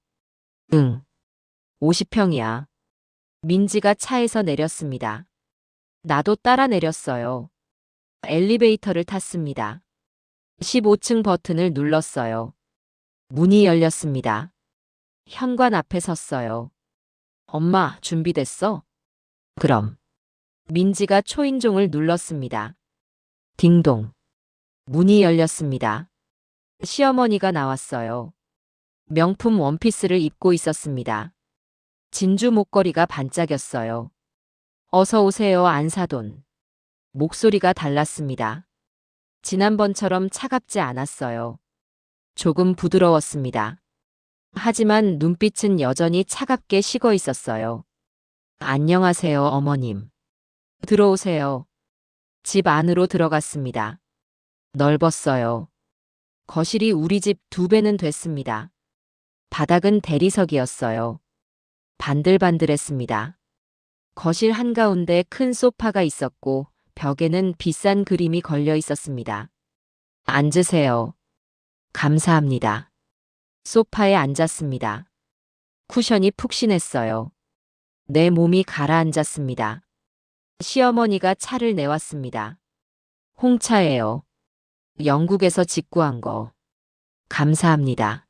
응. 50평이야. 민지가 차에서 내렸습니다. 나도 따라 내렸어요. 엘리베이터를 탔습니다. 15층 버튼을 눌렀어요. 문이 열렸습니다. 현관 앞에 섰어요. 엄마, 준비됐어? 그럼. 민지가 초인종을 눌렀습니다. 딩동. 문이 열렸습니다. 시어머니가 나왔어요. 명품 원피스를 입고 있었습니다. 진주 목걸이가 반짝였어요. 어서 오세요, 안사돈. 목소리가 달랐습니다. 지난번처럼 차갑지 않았어요. 조금 부드러웠습니다. 하지만 눈빛은 여전히 차갑게 식어 있었어요. 안녕하세요, 어머님. 들어오세요. 집 안으로 들어갔습니다. 넓었어요. 거실이 우리 집 2배는 됐습니다. 바닥은 대리석이었어요. 반들반들했습니다. 거실 한가운데 큰 소파가 있었고 벽에는 비싼 그림이 걸려 있었습니다. 앉으세요. 감사합니다. 소파에 앉았습니다. 쿠션이 푹신했어요. 내 몸이 가라앉았습니다. 시어머니가 차를 내왔습니다. 홍차예요. 영국에서 직구한 거. 감사합니다.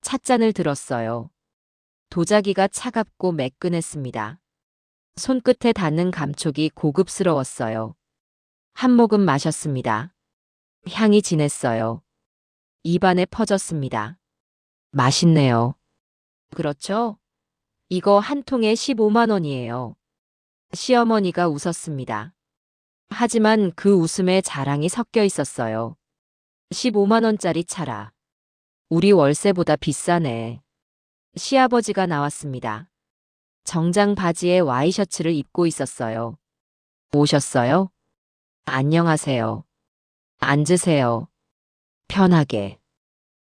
찻잔을 들었어요. 도자기가 차갑고 매끈했습니다. 손끝에 닿는 감촉이 고급스러웠어요. 한 모금 마셨습니다. 향이 진했어요. 입안에 퍼졌습니다. 맛있네요. 그렇죠? 이거 한 통에 15만 원이에요. 시어머니가 웃었습니다. 하지만 그 웃음에 자랑이 섞여 있었어요. 15만 원짜리 차라. 우리 월세보다 비싸네. 시아버지가 나왔습니다. 정장 바지에 와이셔츠를 입고 있었어요. 오셨어요? 안녕하세요. 앉으세요. 편하게.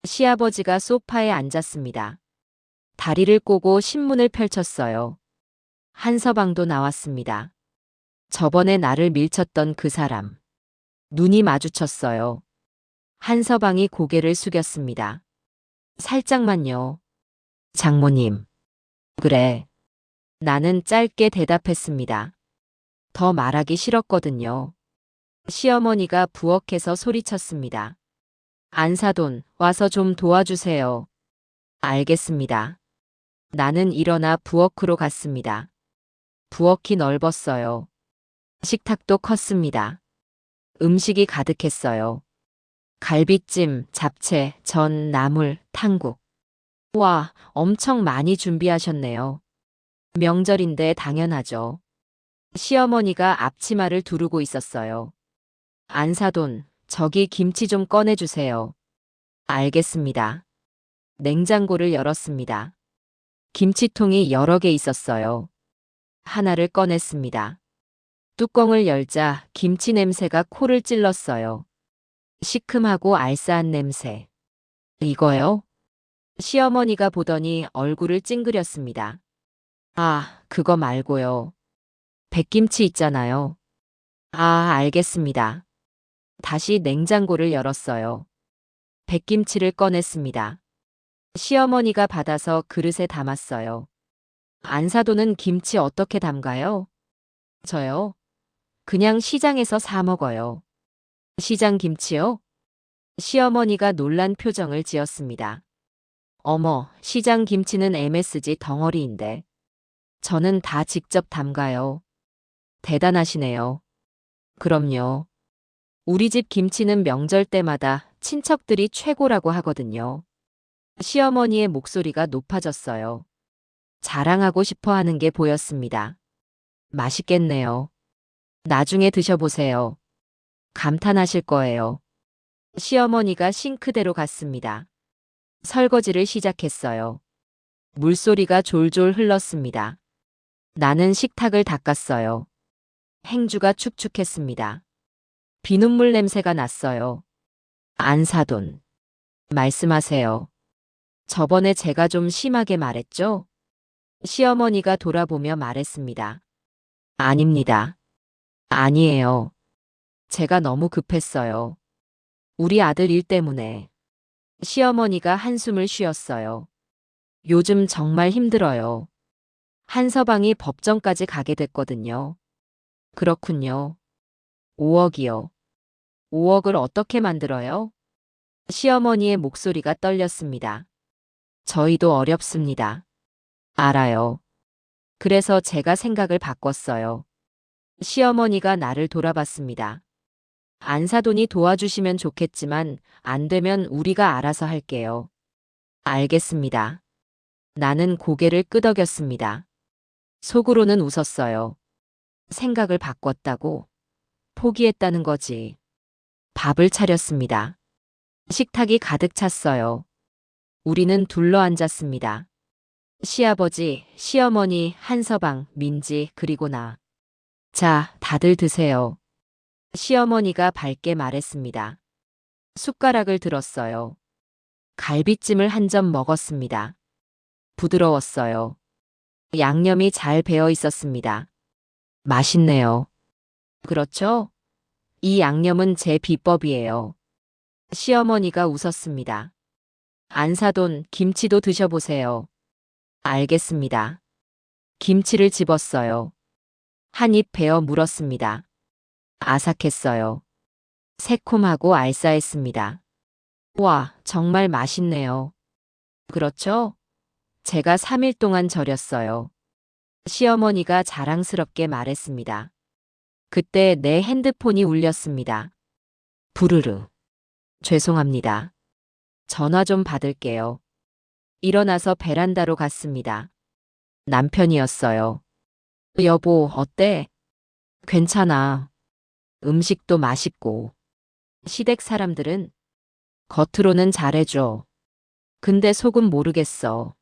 시아버지가 소파에 앉았습니다. 다리를 꼬고 신문을 펼쳤어요. 한서방도 나왔습니다. 저번에 나를 밀쳤던 그 사람. 눈이 마주쳤어요. 한서방이 고개를 숙였습니다. 살짝만요. 장모님. 그래. 나는 짧게 대답했습니다. 더 말하기 싫었거든요. 시어머니가 부엌에서 소리쳤습니다. 안사돈, 와서 좀 도와주세요. 알겠습니다. 나는 일어나 부엌으로 갔습니다. 부엌이 넓었어요. 식탁도 컸습니다. 음식이 가득했어요. 갈비찜, 잡채, 전, 나물, 탕국. 와, 엄청 많이 준비하셨네요. 명절인데 당연하죠. 시어머니가 앞치마를 두르고 있었어요. 안사돈, 저기 김치 좀 꺼내주세요. 알겠습니다. 냉장고를 열었습니다. 김치통이 여러 개 있었어요. 하나를 꺼냈습니다. 뚜껑을 열자 김치 냄새가 코를 찔렀어요. 시큼하고 알싸한 냄새. 이거요? 시어머니가 보더니 얼굴을 찡그렸습니다. 아, 그거 말고요. 백김치 있잖아요. 아, 알겠습니다. 다시 냉장고를 열었어요. 백김치를 꺼냈습니다. 시어머니가 받아서 그릇에 담았어요. 안사도는 김치 어떻게 담가요? 저요? 그냥 시장에서 사 먹어요. 시장 김치요? 시어머니가 놀란 표정을 지었습니다. 어머, 시장 김치는 MSG 덩어리인데. 저는 다 직접 담가요. 대단하시네요. 그럼요. 우리 집 김치는 명절 때마다 친척들이 최고라고 하거든요. 시어머니의 목소리가 높아졌어요. 자랑하고 싶어 하는 게 보였습니다. 맛있겠네요. 나중에 드셔보세요. 감탄하실 거예요. 시어머니가 싱크대로 갔습니다. 설거지를 시작했어요. 물소리가 졸졸 흘렀습니다. 나는 식탁을 닦았어요. 행주가 축축했습니다. 비눗물 냄새가 났어요. 안사돈. 말씀하세요. 저번에 제가 좀 심하게 말했죠? 시어머니가 돌아보며 말했습니다. 아닙니다. 아니에요. 제가 너무 급했어요. 우리 아들 일 때문에. 시어머니가 한숨을 쉬었어요. 요즘 정말 힘들어요. 한서방이 법정까지 가게 됐거든요. 그렇군요. 5억이요. 5억을 어떻게 만들어요? 시어머니의 목소리가 떨렸습니다. 저희도 어렵습니다. 알아요. 그래서 제가 생각을 바꿨어요. 시어머니가 나를 돌아봤습니다. 안사돈이 도와주시면 좋겠지만 안 되면 우리가 알아서 할게요. 알겠습니다. 나는 고개를 끄덕였습니다. 속으로는 웃었어요. 생각을 바꿨다고? 포기했다는 거지. 밥을 차렸습니다. 식탁이 가득 찼어요. 우리는 둘러앉았습니다. 시아버지, 시어머니, 한서방, 민지, 그리고 나. 자, 다들 드세요. 시어머니가 밝게 말했습니다. 숟가락을 들었어요. 갈비찜을 한 점 먹었습니다. 부드러웠어요. 양념이 잘 배어 있었습니다. 맛있네요. 그렇죠? 이 양념은 제 비법이에요. 시어머니가 웃었습니다. 안사돈, 김치도 드셔보세요. 알겠습니다. 김치를 집었어요. 한 입 베어 물었습니다. 아삭했어요. 새콤하고 알싸했습니다. 와, 정말 맛있네요. 그렇죠? 제가 3일 동안 절였어요. 시어머니가 자랑스럽게 말했습니다. 그때 내 핸드폰이 울렸습니다. 부르르. 죄송합니다. 전화 좀 받을게요. 일어나서 베란다로 갔습니다. 남편이었어요. 여보, 어때? 괜찮아. 음식도 맛있고. 시댁 사람들은 겉으로는 잘해줘. 근데 속은 모르겠어.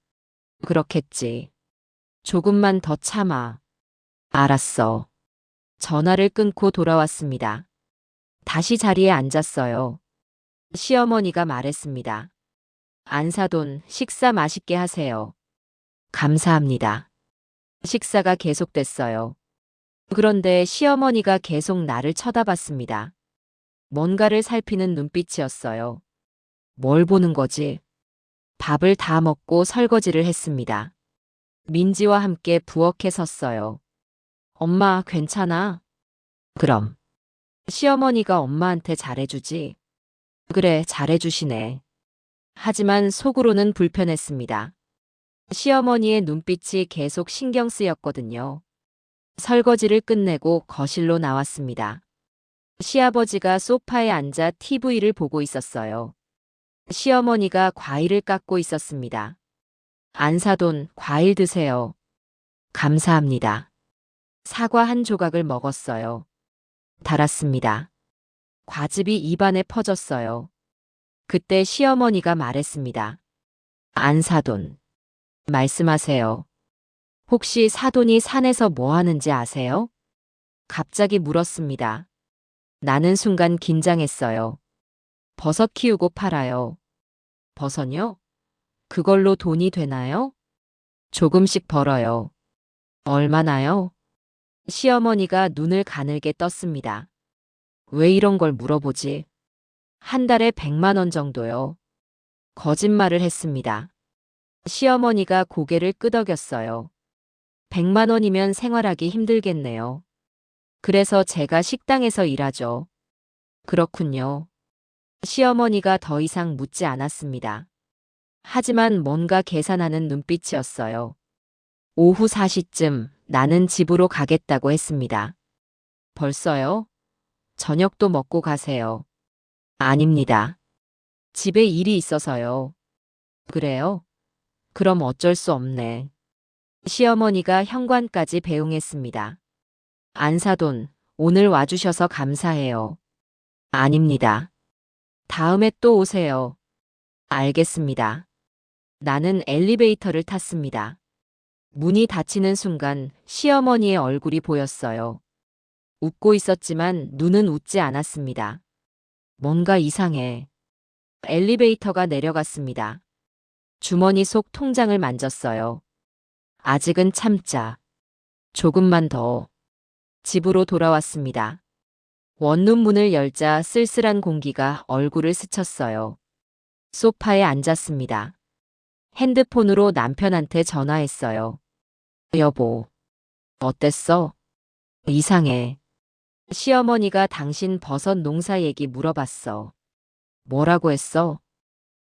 그렇겠지. 조금만 더 참아. 알았어. 전화를 끊고 돌아왔습니다. 다시 자리에 앉았어요. 시어머니가 말했습니다. 안사돈, 식사 맛있게 하세요. 감사합니다. 식사가 계속됐어요. 그런데 시어머니가 계속 나를 쳐다봤습니다. 뭔가를 살피는 눈빛이었어요. 뭘 보는 거지? 밥을 다 먹고 설거지를 했습니다. 민지와 함께 부엌에 섰어요. 엄마, 괜찮아? 그럼. 시어머니가 엄마한테 잘해주지? 그래, 잘해주시네. 하지만 속으로는 불편했습니다. 시어머니의 눈빛이 계속 신경 쓰였거든요. 설거지를 끝내고 거실로 나왔습니다. 시아버지가 소파에 앉아 TV를 보고 있었어요. 시어머니가 과일을 깎고 있었습니다. 안사돈, 과일 드세요. 감사합니다. 사과 한 조각을 먹었어요. 달았습니다. 과즙이 입안에 퍼졌어요. 그때 시어머니가 말했습니다. 안사돈. 말씀하세요. 혹시 사돈이 산에서 뭐 하는지 아세요? 갑자기 물었습니다. 나는 순간 긴장했어요. 버섯 키우고 팔아요. 버섯요? 그걸로 돈이 되나요? 조금씩 벌어요. 얼마나요? 시어머니가 눈을 가늘게 떴습니다. 왜 이런 걸 물어보지? 한 달에 100만 원 정도요. 거짓말을 했습니다. 시어머니가 고개를 끄덕였어요. 100만 원이면 생활하기 힘들겠네요. 그래서 제가 식당에서 일하죠. 그렇군요. 시어머니가 더 이상 묻지 않았습니다. 하지만 뭔가 계산하는 눈빛이었어요. 오후 4시쯤 나는 집으로 가겠다고 했습니다. 벌써요? 저녁도 먹고 가세요. 아닙니다. 집에 일이 있어서요. 그래요? 그럼 어쩔 수 없네. 시어머니가 현관까지 배웅했습니다. 안사돈, 오늘 와주셔서 감사해요. 아닙니다. 다음에 또 오세요. 알겠습니다. 나는 엘리베이터를 탔습니다. 문이 닫히는 순간 시어머니의 얼굴이 보였어요. 웃고 있었지만 눈은 웃지 않았습니다. 뭔가 이상해. 엘리베이터가 내려갔습니다. 주머니 속 통장을 만졌어요. 아직은 참자. 조금만 더. 집으로 돌아왔습니다. 원룸 문을 열자 쓸쓸한 공기가 얼굴을 스쳤어요. 소파에 앉았습니다. 핸드폰으로 남편한테 전화했어요. 여보, 어땠어? 이상해. 시어머니가 당신 버섯 농사 얘기 물어봤어. 뭐라고 했어?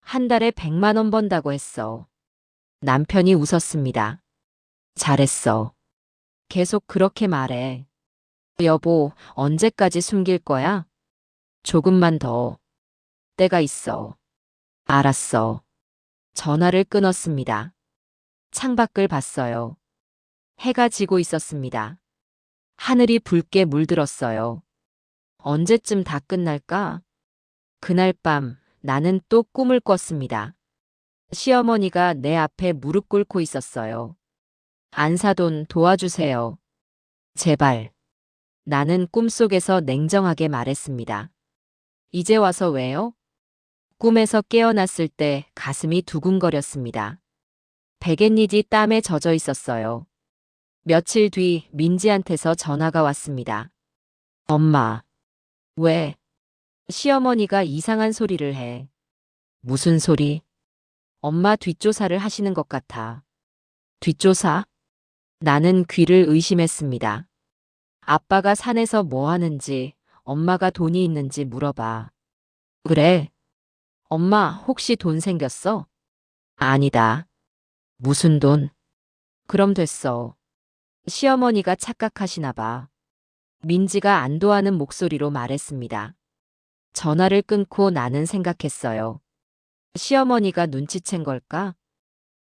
한 달에 100만 원 번다고 했어. 남편이 웃었습니다. 잘했어. 계속 그렇게 말해. 여보, 언제까지 숨길 거야? 조금만 더. 때가 있어. 알았어. 전화를 끊었습니다. 창밖을 봤어요. 해가 지고 있었습니다. 하늘이 붉게 물들었어요. 언제쯤 다 끝날까? 그날 밤 나는 또 꿈을 꿨습니다. 시어머니가 내 앞에 무릎 꿇고 있었어요. 안사돈 도와주세요. 제발. 나는 꿈속에서 냉정하게 말했습니다. 이제 와서 왜요? 꿈에서 깨어났을 때 가슴이 두근거렸습니다. 베갯잎이 땀에 젖어 있었어요. 며칠 뒤 민지한테서 전화가 왔습니다. 엄마. 왜? 시어머니가 이상한 소리를 해. 무슨 소리? 엄마 뒷조사를 하시는 것 같아. 뒷조사? 나는 귀를 의심했습니다. 아빠가 산에서 뭐 하는지, 엄마가 돈이 있는지 물어봐. 그래. 엄마, 혹시 돈 생겼어? 아니다. 무슨 돈? 그럼 됐어. 시어머니가 착각하시나 봐. 민지가 안도하는 목소리로 말했습니다. 전화를 끊고 나는 생각했어요. 시어머니가 눈치챈 걸까?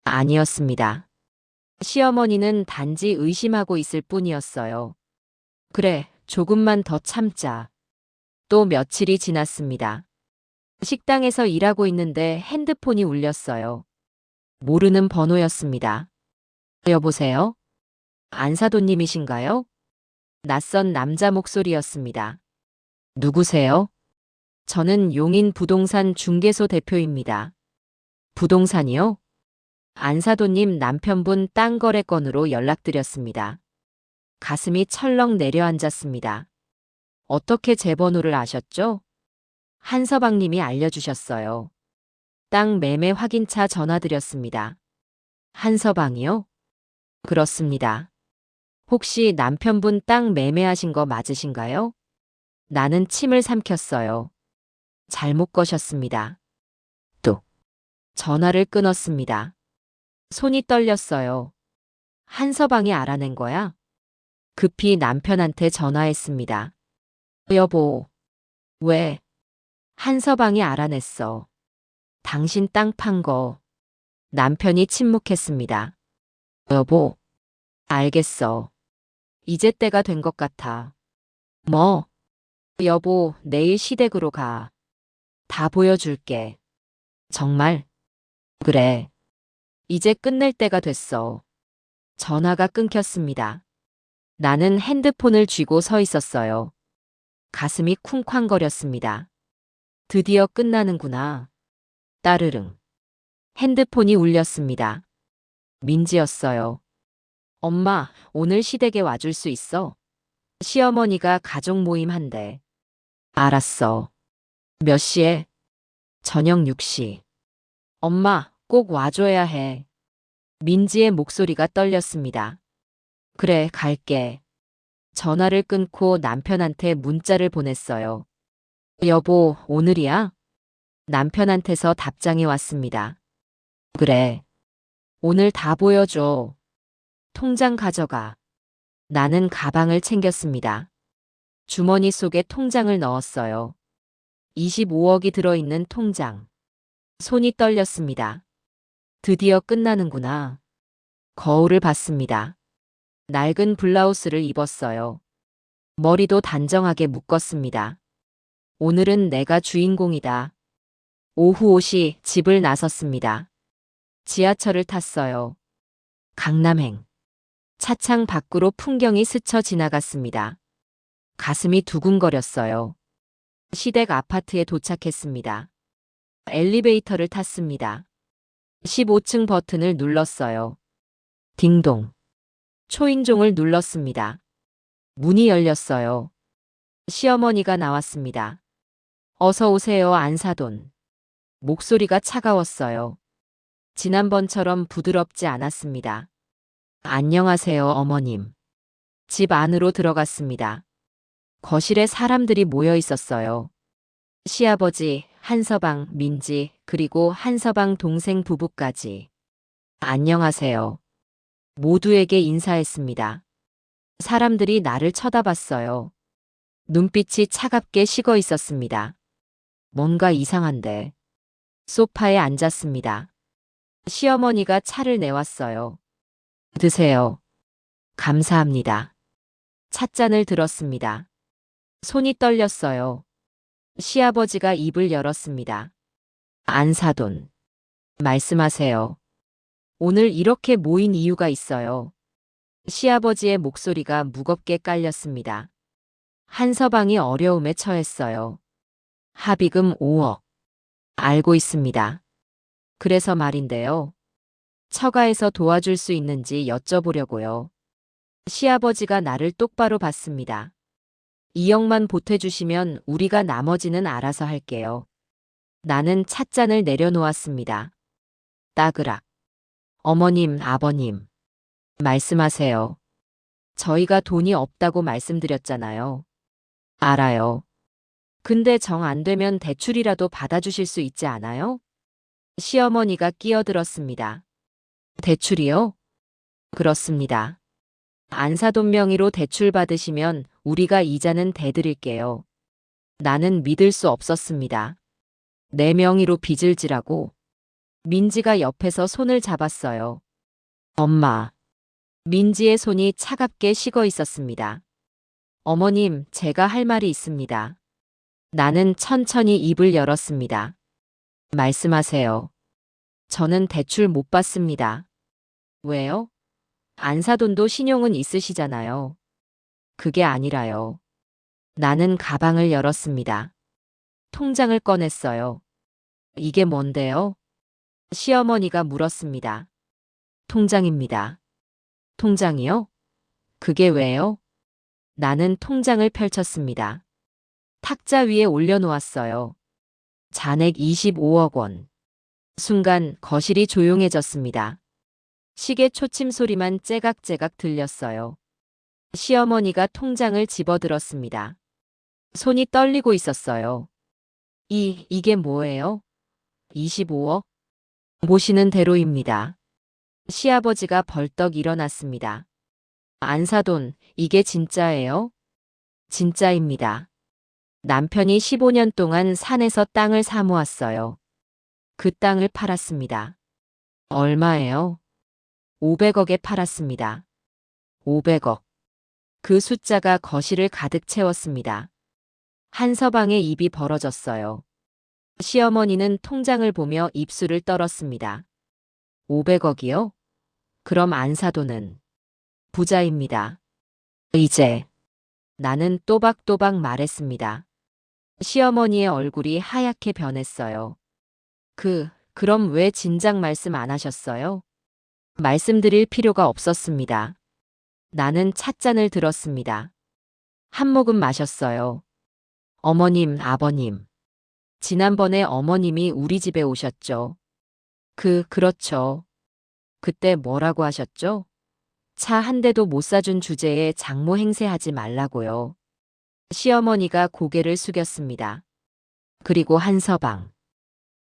아니었습니다. 시어머니는 단지 의심하고 있을 뿐이었어요. 그래, 조금만 더 참자. 또 며칠이 지났습니다. 식당에서 일하고 있는데 핸드폰이 울렸어요. 모르는 번호였습니다. 여보세요? 안사돈님이신가요? 낯선 남자 목소리였습니다. 누구세요? 저는 용인 부동산 중개소 대표입니다. 부동산이요? 안사돈님 남편분 땅 거래 건으로 연락드렸습니다. 가슴이 철렁 내려앉았습니다. 어떻게 제 번호를 아셨죠? 한서방님이 알려주셨어요. 땅 매매 확인차 전화드렸습니다. 한서방이요? 그렇습니다. 혹시 남편분 땅 매매하신 거 맞으신가요? 나는 침을 삼켰어요. 잘못 거셨습니다. 또 전화를 끊었습니다. 손이 떨렸어요. 한서방이 알아낸 거야? 급히 남편한테 전화했습니다. 여보. 왜? 한서방이 알아냈어. 당신 땅 판 거. 남편이 침묵했습니다. 여보. 알겠어. 이제 때가 된 것 같아. 뭐? 여보, 내일 시댁으로 가. 다 보여줄게. 정말? 그래. 이제 끝낼 때가 됐어. 전화가 끊겼습니다. 나는 핸드폰을 쥐고 서 있었어요. 가슴이 쿵쾅거렸습니다. 드디어 끝나는구나. 따르릉. 핸드폰이 울렸습니다. 민지였어요. 엄마, 오늘 시댁에 와줄 수 있어? 시어머니가 가족 모임 한대. 알았어. 몇 시에? 저녁 6시. 엄마, 꼭 와줘야 해. 민지의 목소리가 떨렸습니다. 그래, 갈게. 전화를 끊고 남편한테 문자를 보냈어요. 여보, 오늘이야? 남편한테서 답장이 왔습니다. 그래. 오늘 다 보여줘. 통장 가져가. 나는 가방을 챙겼습니다. 주머니 속에 통장을 넣었어요. 25억이 들어있는 통장. 손이 떨렸습니다. 드디어 끝나는구나. 거울을 봤습니다. 낡은 블라우스를 입었어요. 머리도 단정하게 묶었습니다. 오늘은 내가 주인공이다. 오후 5시 집을 나섰습니다. 지하철을 탔어요. 강남행. 차창 밖으로 풍경이 스쳐 지나갔습니다. 가슴이 두근거렸어요. 시댁 아파트에 도착했습니다. 엘리베이터를 탔습니다. 15층 버튼을 눌렀어요. 딩동. 초인종을 눌렀습니다. 문이 열렸어요. 시어머니가 나왔습니다. 어서 오세요, 안사돈. 목소리가 차가웠어요. 지난번처럼 부드럽지 않았습니다. 안녕하세요, 어머님. 집 안으로 들어갔습니다. 거실에 사람들이 모여 있었어요. 시아버지, 한서방, 민지, 그리고 한서방 동생 부부까지. 안녕하세요. 모두에게 인사했습니다. 사람들이 나를 쳐다봤어요. 눈빛이 차갑게 식어 있었습니다. 뭔가 이상한데. 소파에 앉았습니다. 시어머니가 차를 내왔어요. 드세요. 감사합니다. 찻잔을 들었습니다. 손이 떨렸어요. 시아버지가 입을 열었습니다. 안사돈. 말씀하세요. 오늘 이렇게 모인 이유가 있어요. 시아버지의 목소리가 무겁게 깔렸습니다. 한서방이 어려움에 처했어요. 합의금 5억. 알고 있습니다. 그래서 말인데요. 처가에서 도와줄 수 있는지 여쭤보려고요. 시아버지가 나를 똑바로 봤습니다. 2억만 보태주시면 우리가 나머지는 알아서 할게요. 나는 찻잔을 내려놓았습니다. 따그락. 어머님, 아버님. 말씀하세요. 저희가 돈이 없다고 말씀드렸잖아요. 알아요. 근데 정 안 되면 대출이라도 받아주실 수 있지 않아요? 시어머니가 끼어들었습니다. 대출이요? 그렇습니다. 안사돈 명의로 대출 받으시면 우리가 이자는 대드릴게요. 나는 믿을 수 없었습니다. 내 명의로 빚을 지라고. 민지가 옆에서 손을 잡았어요. 엄마. 민지의 손이 차갑게 식어 있었습니다. 어머님, 제가 할 말이 있습니다. 나는 천천히 입을 열었습니다. 말씀하세요. 저는 대출 못 받습니다. 왜요? 안사돈도 신용은 있으시잖아요. 그게 아니라요. 나는 가방을 열었습니다. 통장을 꺼냈어요. 이게 뭔데요? 시어머니가 물었습니다. 통장입니다. 통장이요? 그게 왜요? 나는 통장을 펼쳤습니다. 탁자 위에 올려놓았어요. 잔액 25억 원. 순간 거실이 조용해졌습니다. 시계 초침 소리만 째각째각 들렸어요. 시어머니가 통장을 집어들었습니다. 손이 떨리고 있었어요. 이게 뭐예요? 25억? 모시는 대로입니다. 시아버지가 벌떡 일어났습니다. 안사돈, 이게 진짜예요? 진짜입니다. 남편이 15년 동안 산에서 땅을 사모았어요. 그 땅을 팔았습니다. 얼마예요? 500억에 팔았습니다. 500억. 그 숫자가 거실을 가득 채웠습니다. 한서방의 입이 벌어졌어요. 시어머니는 통장을 보며 입술을 떨었습니다. 500억이요? 그럼 안사돈은? 부자입니다. 이제 나는 또박또박 말했습니다. 시어머니의 얼굴이 하얗게 변했어요. 그럼 왜 진작 말씀 안 하셨어요? 말씀드릴 필요가 없었습니다. 나는 찻잔을 들었습니다. 한 모금 마셨어요. 어머님, 아버님. 지난번에 어머님이 우리 집에 오셨죠. 그렇죠. 그때 뭐라고 하셨죠? 차 한 대도 못 사준 주제에 장모 행세하지 말라고요. 시어머니가 고개를 숙였습니다. 그리고 한서방.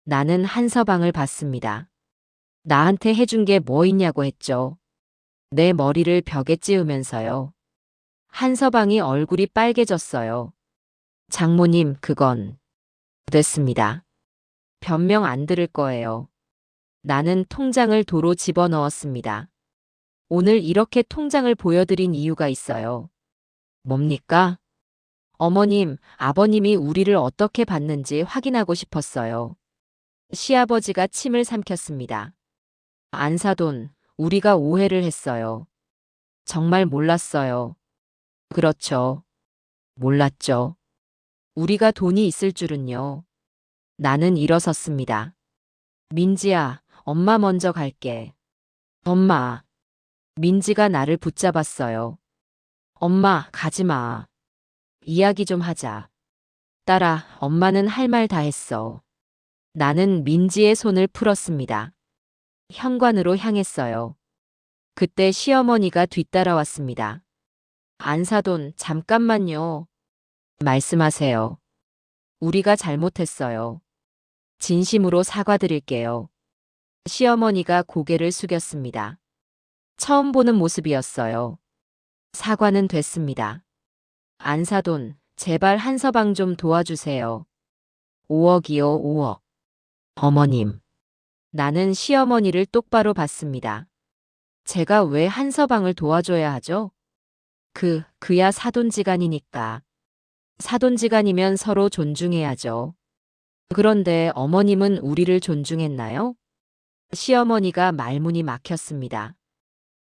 나는 한서방을 봤습니다. 나한테 해준 게 뭐 있냐고 했죠. 내 머리를 벽에 찌우면서요. 한서방이 얼굴이 빨개졌어요. 장모님, 그건 됐습니다. 변명 안 들을 거예요. 나는 통장을 도로 집어넣었습니다. 오늘 이렇게 통장을 보여드린 이유가 있어요. 뭡니까? 어머님, 아버님이 우리를 어떻게 봤는지 확인하고 싶었어요. 시아버지가 침을 삼켰습니다. 안사돈, 우리가 오해를 했어요. 정말 몰랐어요. 그렇죠. 몰랐죠. 우리가 돈이 있을 줄은요. 나는 일어섰습니다. 민지야, 엄마 먼저 갈게. 엄마. 민지가 나를 붙잡았어요. 엄마, 가지 마. 이야기 좀 하자. 딸아, 엄마는 할 말 다 했어. 나는 민지의 손을 풀었습니다. 현관으로 향했어요. 그때 시어머니가 뒤따라왔습니다. 안사돈, 잠깐만요. 말씀하세요. 우리가 잘못했어요. 진심으로 사과드릴게요. 시어머니가 고개를 숙였습니다. 처음 보는 모습이었어요. 사과는 됐습니다. 안사돈, 제발 한서방 좀 도와주세요. 5억이요, 5억. 어머님. 나는 시어머니를 똑바로 봤습니다. 제가 왜 한서방을 도와줘야 하죠? 그야 사돈지간이니까. 사돈지간이면 서로 존중해야죠. 그런데 어머님은 우리를 존중했나요? 시어머니가 말문이 막혔습니다.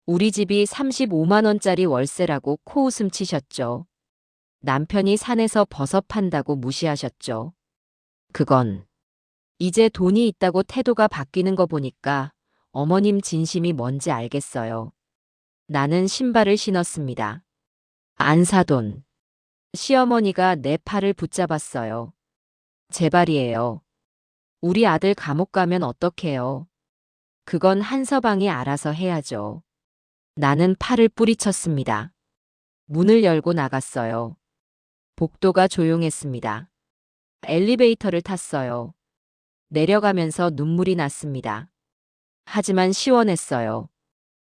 우리 집이 35만 원짜리 월세라고 코웃음 치셨죠. 남편이 산에서 버섯 판다고 무시하셨죠. 그건 이제 돈이 있다고 태도가 바뀌는 거 보니까 어머님 진심이 뭔지 알겠어요. 나는 신발을 신었습니다. 안사돈. 시어머니가 내 팔을 붙잡았어요. 제발이에요. 우리 아들 감옥 가면 어떡해요? 그건 한서방이 알아서 해야죠. 나는 팔을 뿌리쳤습니다. 문을 열고 나갔어요. 복도가 조용했습니다. 엘리베이터를 탔어요. 내려가면서 눈물이 났습니다. 하지만 시원했어요.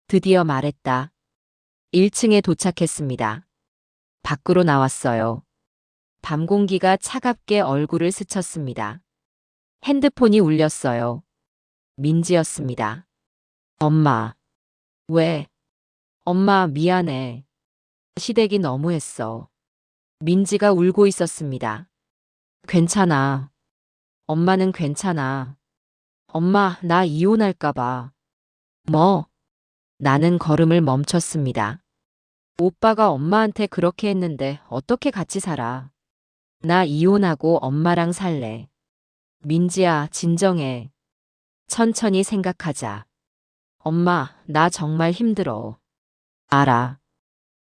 드디어 말했다. 1층에 도착했습니다. 밖으로 나왔어요. 밤 공기가 차갑게 얼굴을 스쳤습니다. 핸드폰이 울렸어요. 민지였습니다. 엄마. 왜? 엄마, 미안해. 시댁이 너무했어. 민지가 울고 있었습니다. 괜찮아. 엄마는 괜찮아. 엄마, 나 이혼할까봐. 뭐? 나는 걸음을 멈췄습니다. 오빠가 엄마한테 그렇게 했는데 어떻게 같이 살아? 나 이혼하고 엄마랑 살래. 민지야, 진정해. 천천히 생각하자. 엄마, 나 정말 힘들어. 알아.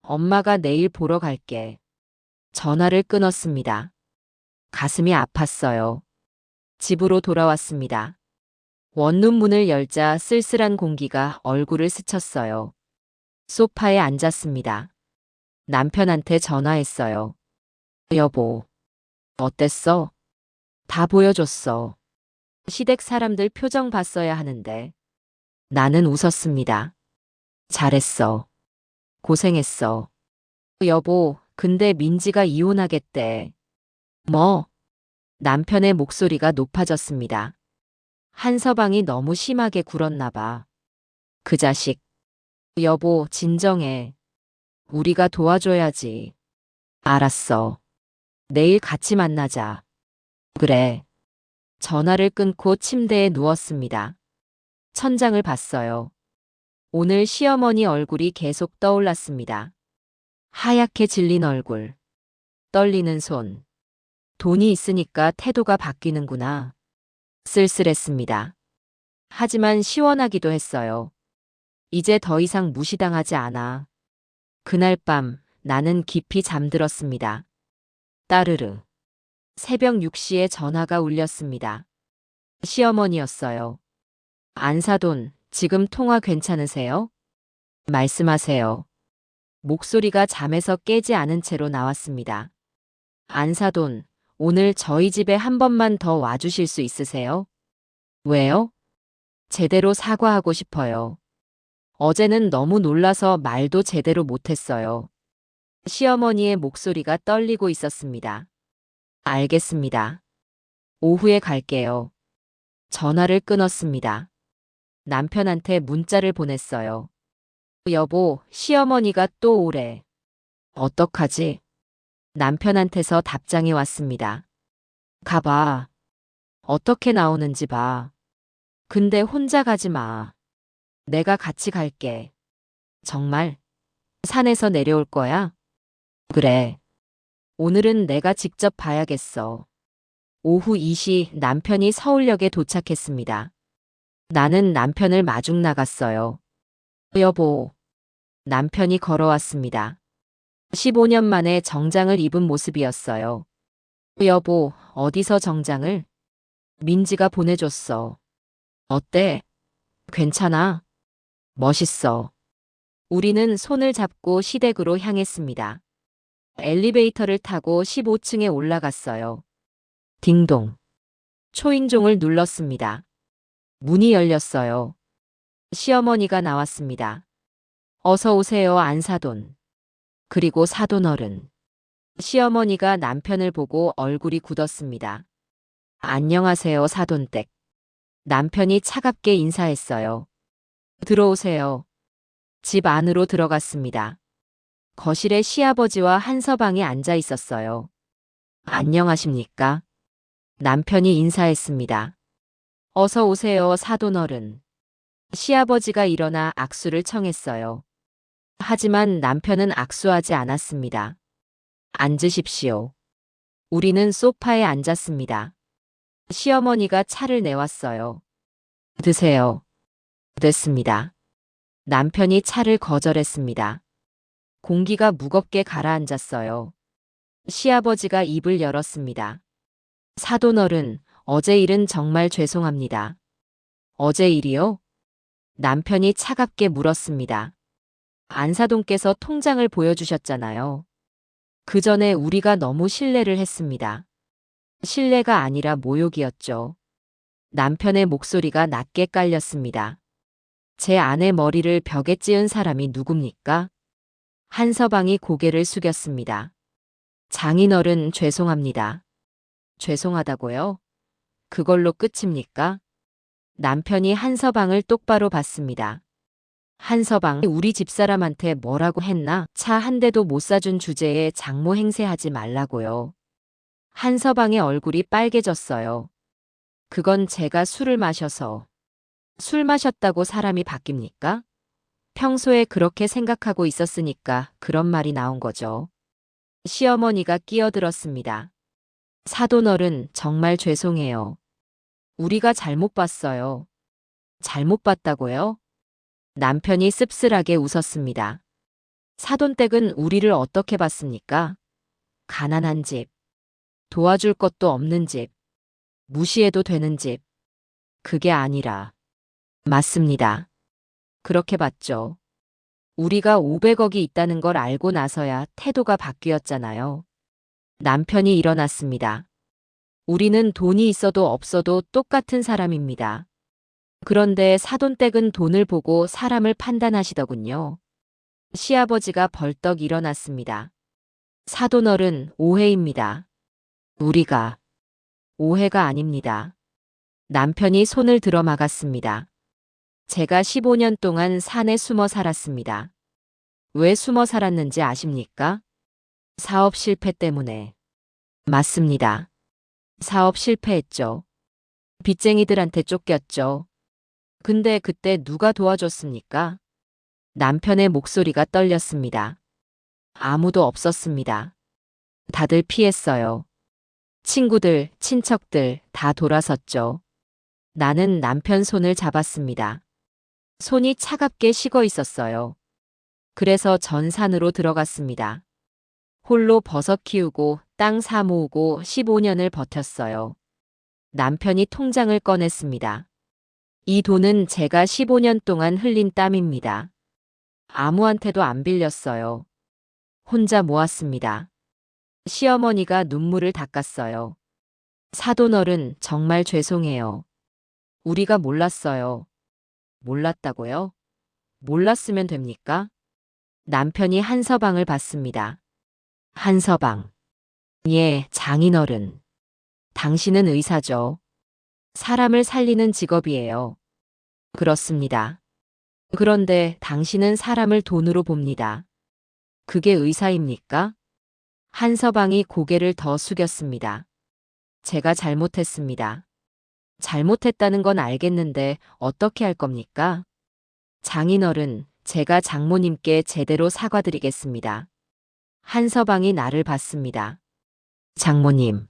엄마가 내일 보러 갈게. 전화를 끊었습니다. 가슴이 아팠어요. 집으로 돌아왔습니다. 원룸 문을 열자 쓸쓸한 공기가 얼굴을 스쳤어요. 소파에 앉았습니다. 남편한테 전화했어요. 여보, 어땠어? 다 보여줬어. 시댁 사람들 표정 봤어야 하는데. 나는 웃었습니다. 잘했어. 고생했어. 여보, 근데 민지가 이혼하겠대. 뭐? 남편의 목소리가 높아졌습니다. 한서방이 너무 심하게 굴었나 봐. 그 자식. 여보, 진정해. 우리가 도와줘야지. 알았어. 내일 같이 만나자. 그래. 전화를 끊고 침대에 누웠습니다. 천장을 봤어요. 오늘 시어머니 얼굴이 계속 떠올랐습니다. 하얗게 질린 얼굴, 떨리는 손. 돈이 있으니까 태도가 바뀌는구나. 쓸쓸했습니다. 하지만 시원하기도 했어요. 이제 더 이상 무시당하지 않아. 그날 밤 나는 깊이 잠들었습니다. 따르르. 새벽 6시에 전화가 울렸습니다. 시어머니였어요. 안사돈, 지금 통화 괜찮으세요? 말씀하세요. 목소리가 잠에서 깨지 않은 채로 나왔습니다. 안사돈, 오늘 저희 집에 한 번만 더 와주실 수 있으세요? 왜요? 제대로 사과하고 싶어요. 어제는 너무 놀라서 말도 제대로 못했어요. 시어머니의 목소리가 떨리고 있었습니다. 알겠습니다. 오후에 갈게요. 전화를 끊었습니다. 남편한테 문자를 보냈어요. 여보, 시어머니가 또 오래. 어떡하지? 남편한테서 답장이 왔습니다. 가봐. 어떻게 나오는지 봐. 근데 혼자 가지 마. 내가 같이 갈게. 정말? 산에서 내려올 거야? 그래. 오늘은 내가 직접 봐야겠어. 오후 2시 남편이 서울역에 도착했습니다. 나는 남편을 마중 나갔어요. 여보. 남편이 걸어왔습니다. 15년 만에 정장을 입은 모습이었어요. 여보, 어디서 정장을? 민지가 보내줬어. 어때? 괜찮아? 멋있어. 우리는 손을 잡고 시댁으로 향했습니다. 엘리베이터를 타고 15층에 올라갔어요. 딩동. 초인종을 눌렀습니다. 문이 열렸어요. 시어머니가 나왔습니다. 어서 오세요, 안사돈. 그리고 사돈어른. 시어머니가 남편을 보고 얼굴이 굳었습니다. 안녕하세요, 사돈댁. 남편이 차갑게 인사했어요. 들어오세요. 집 안으로 들어갔습니다. 거실에 시아버지와 한서방이 앉아 있었어요. 안녕하십니까? 남편이 인사했습니다. 어서 오세요, 사돈어른. 시아버지가 일어나 악수를 청했어요. 하지만 남편은 악수하지 않았습니다. 앉으십시오. 우리는 소파에 앉았습니다. 시어머니가 차를 내왔어요. 드세요. 됐습니다. 남편이 차를 거절했습니다. 공기가 무겁게 가라앉았어요. 시아버지가 입을 열었습니다. 사돈어른, 어제 일은 정말 죄송합니다. 어제 일이요? 남편이 차갑게 물었습니다. 안사돈께서 통장을 보여주셨잖아요. 그 전에 우리가 너무 신뢰를 했습니다. 신뢰가 아니라 모욕이었죠. 남편의 목소리가 낮게 깔렸습니다. 제 아내 머리를 벽에 찧은 사람이 누굽니까? 한서방이 고개를 숙였습니다. 장인어른 죄송합니다. 죄송하다고요? 그걸로 끝입니까? 남편이 한서방을 똑바로 봤습니다. 한서방, 우리 집사람한테 뭐라고 했나? 차 한 대도 못 사준 주제에 장모 행세하지 말라고요. 한서방의 얼굴이 빨개졌어요. 그건 제가 술을 마셔서. 술 마셨다고 사람이 바뀝니까? 평소에 그렇게 생각하고 있었으니까 그런 말이 나온 거죠. 시어머니가 끼어들었습니다. 사돈어른, 정말 죄송해요. 우리가 잘못 봤어요. 잘못 봤다고요? 남편이 씁쓸하게 웃었습니다. 사돈댁은 우리를 어떻게 봤습니까? 가난한 집, 도와줄 것도 없는 집, 무시해도 되는 집. 그게 아니라. 맞습니다. 그렇게 봤죠. 우리가 500억이 있다는 걸 알고 나서야 태도가 바뀌었잖아요. 남편이 일어났습니다. 우리는 돈이 있어도 없어도 똑같은 사람입니다. 그런데 사돈댁은 돈을 보고 사람을 판단하시더군요. 시아버지가 벌떡 일어났습니다. 사돈어른, 오해입니다. 우리가. 오해가 아닙니다. 남편이 손을 들어 막았습니다. 제가 15년 동안 산에 숨어 살았습니다. 왜 숨어 살았는지 아십니까? 사업 실패 때문에. 맞습니다. 사업 실패했죠. 빚쟁이들한테 쫓겼죠. 근데 그때 누가 도와줬습니까? 남편의 목소리가 떨렸습니다. 아무도 없었습니다. 다들 피했어요. 친구들, 친척들 다 돌아섰죠. 나는 남편 손을 잡았습니다. 손이 차갑게 식어 있었어요. 그래서 전산으로 들어갔습니다. 홀로 버섯 키우고 땅 사 모으고 15년을 버텼어요. 남편이 통장을 꺼냈습니다. 이 돈은 제가 15년 동안 흘린 땀입니다. 아무한테도 안 빌렸어요. 혼자 모았습니다. 시어머니가 눈물을 닦았어요. 사돈어른 정말 죄송해요. 우리가 몰랐어요. 몰랐다고요? 몰랐으면 됩니까? 남편이 한 서방을 받습니다. 한 서방. 예, 장인어른. 당신은 의사죠. 사람을 살리는 직업이에요. 그렇습니다. 그런데 당신은 사람을 돈으로 봅니다. 그게 의사입니까? 한 서방이 고개를 더 숙였습니다. 제가 잘못했습니다. 잘못했다는 건 알겠는데 어떻게 할 겁니까? 장인어른, 제가 장모님께 제대로 사과드리겠습니다. 한 서방이 나를 봤습니다. 장모님.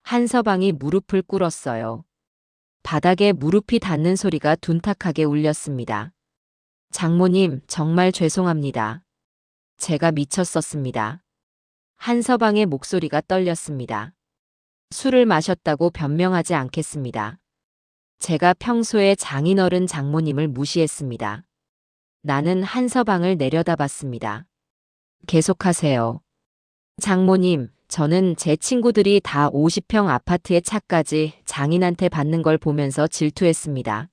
한 서방이 무릎을 꿇었어요. 바닥에 무릎이 닿는 소리가 둔탁하게 울렸습니다. 장모님, 정말 죄송합니다. 제가 미쳤었습니다. 한 서방의 목소리가 떨렸습니다. 술을 마셨다고 변명하지 않겠습니다. 제가 평소에 장인어른 장모님을 무시했습니다. 나는 한 서방을 내려다봤습니다. 계속하세요. 장모님, 저는 제 친구들이 다 50평 아파트의 차까지 장인한테 받는 걸 보면서 질투했습니다.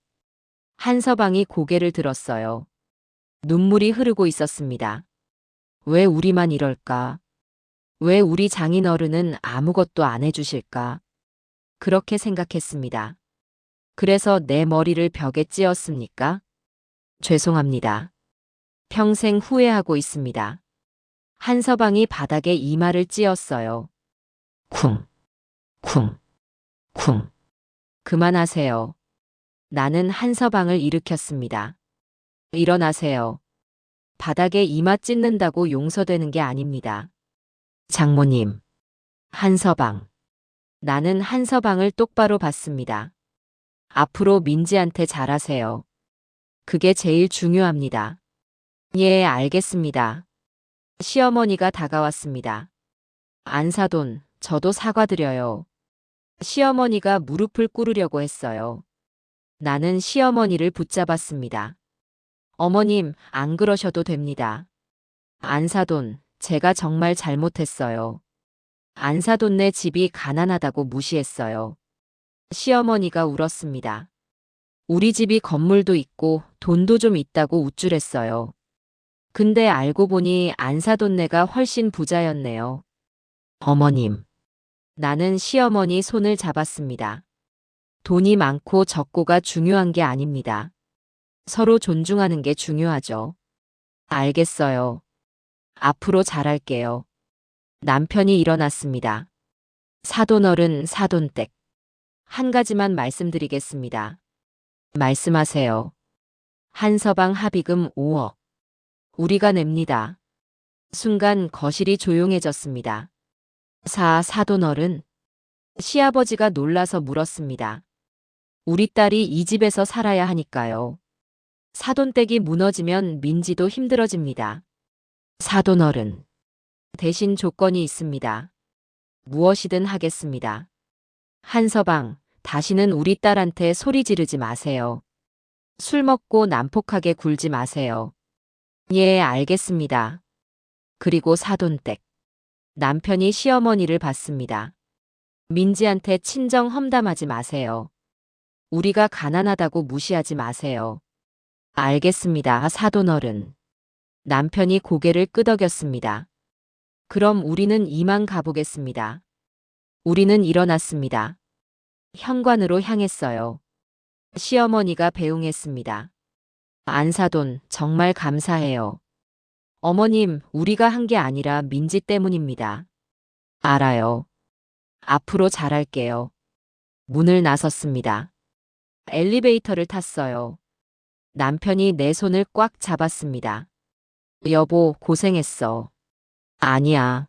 한 서방이 고개를 들었어요. 눈물이 흐르고 있었습니다. 왜 우리만 이럴까? 왜 우리 장인어른은 아무것도 안 해주실까? 그렇게 생각했습니다. 그래서 내 머리를 벽에 찧었습니까? 죄송합니다. 평생 후회하고 있습니다. 한 서방이 바닥에 이마를 찧었어요. 쿵, 쿵, 쿵. 그만하세요. 나는 한 서방을 일으켰습니다. 일어나세요. 바닥에 이마 찢는다고 용서되는 게 아닙니다. 장모님. 한 서방. 나는 한 서방을 똑바로 봤습니다. 앞으로 민지한테 잘하세요. 그게 제일 중요합니다. 예, 알겠습니다. 시어머니가 다가왔습니다. 안사돈, 저도 사과드려요. 시어머니가 무릎을 꿇으려고 했어요. 나는 시어머니를 붙잡았습니다. 어머님, 안 그러셔도 됩니다. 안사돈, 제가 정말 잘못했어요. 안사돈네 집이 가난하다고 무시했어요. 시어머니가 울었습니다. 우리 집이 건물도 있고 돈도 좀 있다고 우쭐했어요. 근데 알고 보니 안사돈네가 훨씬 부자였네요. 어머님. 나는 시어머니 손을 잡았습니다. 돈이 많고 적고가 중요한 게 아닙니다. 서로 존중하는 게 중요하죠. 알겠어요. 앞으로 잘할게요. 남편이 일어났습니다. 사돈어른, 사돈댁. 한 가지만 말씀드리겠습니다. 말씀하세요. 한서방 합의금 5억. 우리가 냅니다. 순간 거실이 조용해졌습니다. 사돈어른. 시아버지가 놀라서 물었습니다. 우리 딸이 이 집에서 살아야 하니까요. 사돈댁이 무너지면 민지도 힘들어집니다. 사돈어른. 대신 조건이 있습니다. 무엇이든 하겠습니다. 한서방, 다시는 우리 딸한테 소리 지르지 마세요. 술 먹고 난폭하게 굴지 마세요. 예, 알겠습니다. 그리고 사돈댁. 남편이 시어머니를 봤습니다. 민지한테 친정 험담하지 마세요. 우리가 가난하다고 무시하지 마세요. 알겠습니다, 사돈어른. 남편이 고개를 끄덕였습니다. 그럼 우리는 이만 가보겠습니다. 우리는 일어났습니다. 현관으로 향했어요. 시어머니가 배웅했습니다. 안사돈, 정말 감사해요. 어머님, 우리가 한 게 아니라 민지 때문입니다. 알아요. 앞으로 잘할게요. 문을 나섰습니다. 엘리베이터를 탔어요. 남편이 내 손을 꽉 잡았습니다. 여보, 고생했어. 아니야.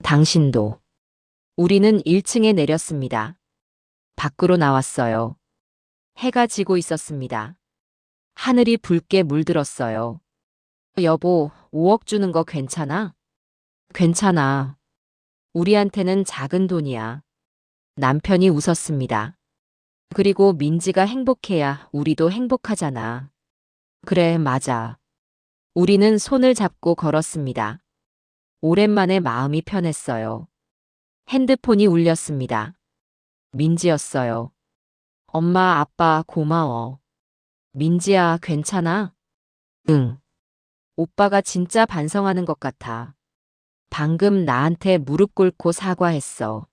당신도. 우리는 1층에 내렸습니다. 밖으로 나왔어요. 해가 지고 있었습니다. 하늘이 붉게 물들었어요. 여보, 5억 주는 거 괜찮아? 괜찮아. 우리한테는 작은 돈이야. 남편이 웃었습니다. 그리고 민지가 행복해야 우리도 행복하잖아. 그래, 맞아. 우리는 손을 잡고 걸었습니다. 오랜만에 마음이 편했어요. 핸드폰이 울렸습니다. 민지였어요. 엄마, 아빠, 고마워. 민지야, 괜찮아? 응. 오빠가 진짜 반성하는 것 같아. 방금 나한테 무릎 꿇고 사과했어.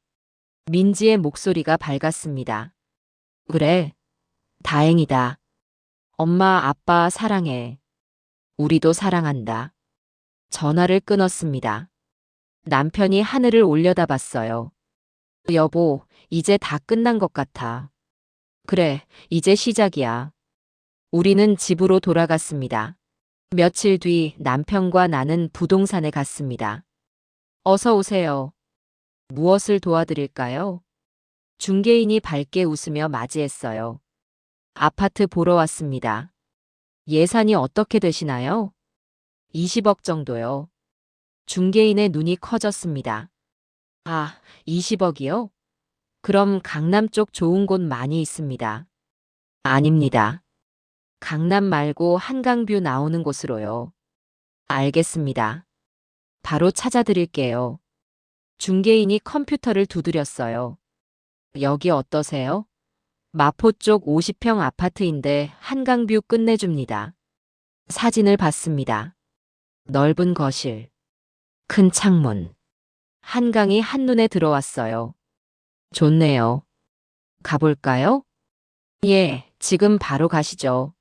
민지의 목소리가 밝았습니다. 그래. 다행이다. 엄마, 아빠 사랑해. 우리도 사랑한다. 전화를 끊었습니다. 남편이 하늘을 올려다봤어요. 여보, 이제 다 끝난 것 같아. 그래, 이제 시작이야. 우리는 집으로 돌아갔습니다. 며칠 뒤 남편과 나는 부동산에 갔습니다. 어서 오세요. 무엇을 도와드릴까요? 중개인이 밝게 웃으며 맞이했어요. 아파트 보러 왔습니다. 예산이 어떻게 되시나요? 20억 정도요. 중개인의 눈이 커졌습니다. 아, 20억이요? 그럼 강남 쪽 좋은 곳 많이 있습니다. 아닙니다. 강남 말고 한강뷰 나오는 곳으로요. 알겠습니다. 바로 찾아드릴게요. 중개인이 컴퓨터를 두드렸어요. 여기 어떠세요? 마포 쪽 50평 아파트인데 한강뷰 끝내줍니다. 사진을 봤습니다. 넓은 거실, 큰 창문, 한강이 한눈에 들어왔어요. 좋네요. 가볼까요? 예, 지금 바로 가시죠.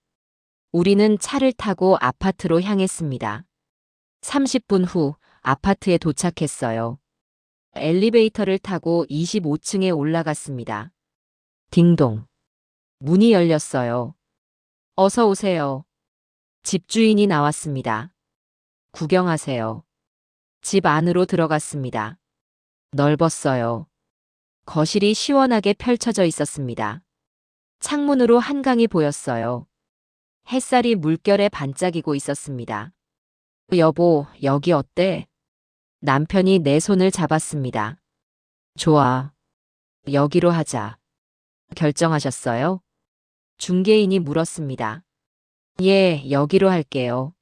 우리는 차를 타고 아파트로 향했습니다. 30분 후 아파트에 도착했어요. 엘리베이터를 타고 25층에 올라갔습니다. 딩동. 문이 열렸어요. 어서 오세요. 집주인이 나왔습니다. 구경하세요. 집 안으로 들어갔습니다. 넓었어요. 거실이 시원하게 펼쳐져 있었습니다. 창문으로 한강이 보였어요. 햇살이 물결에 반짝이고 있었습니다. 여보, 여기 어때? 남편이 내 손을 잡았습니다. 좋아. 여기로 하자. 결정하셨어요? 중개인이 물었습니다. 예, 여기로 할게요.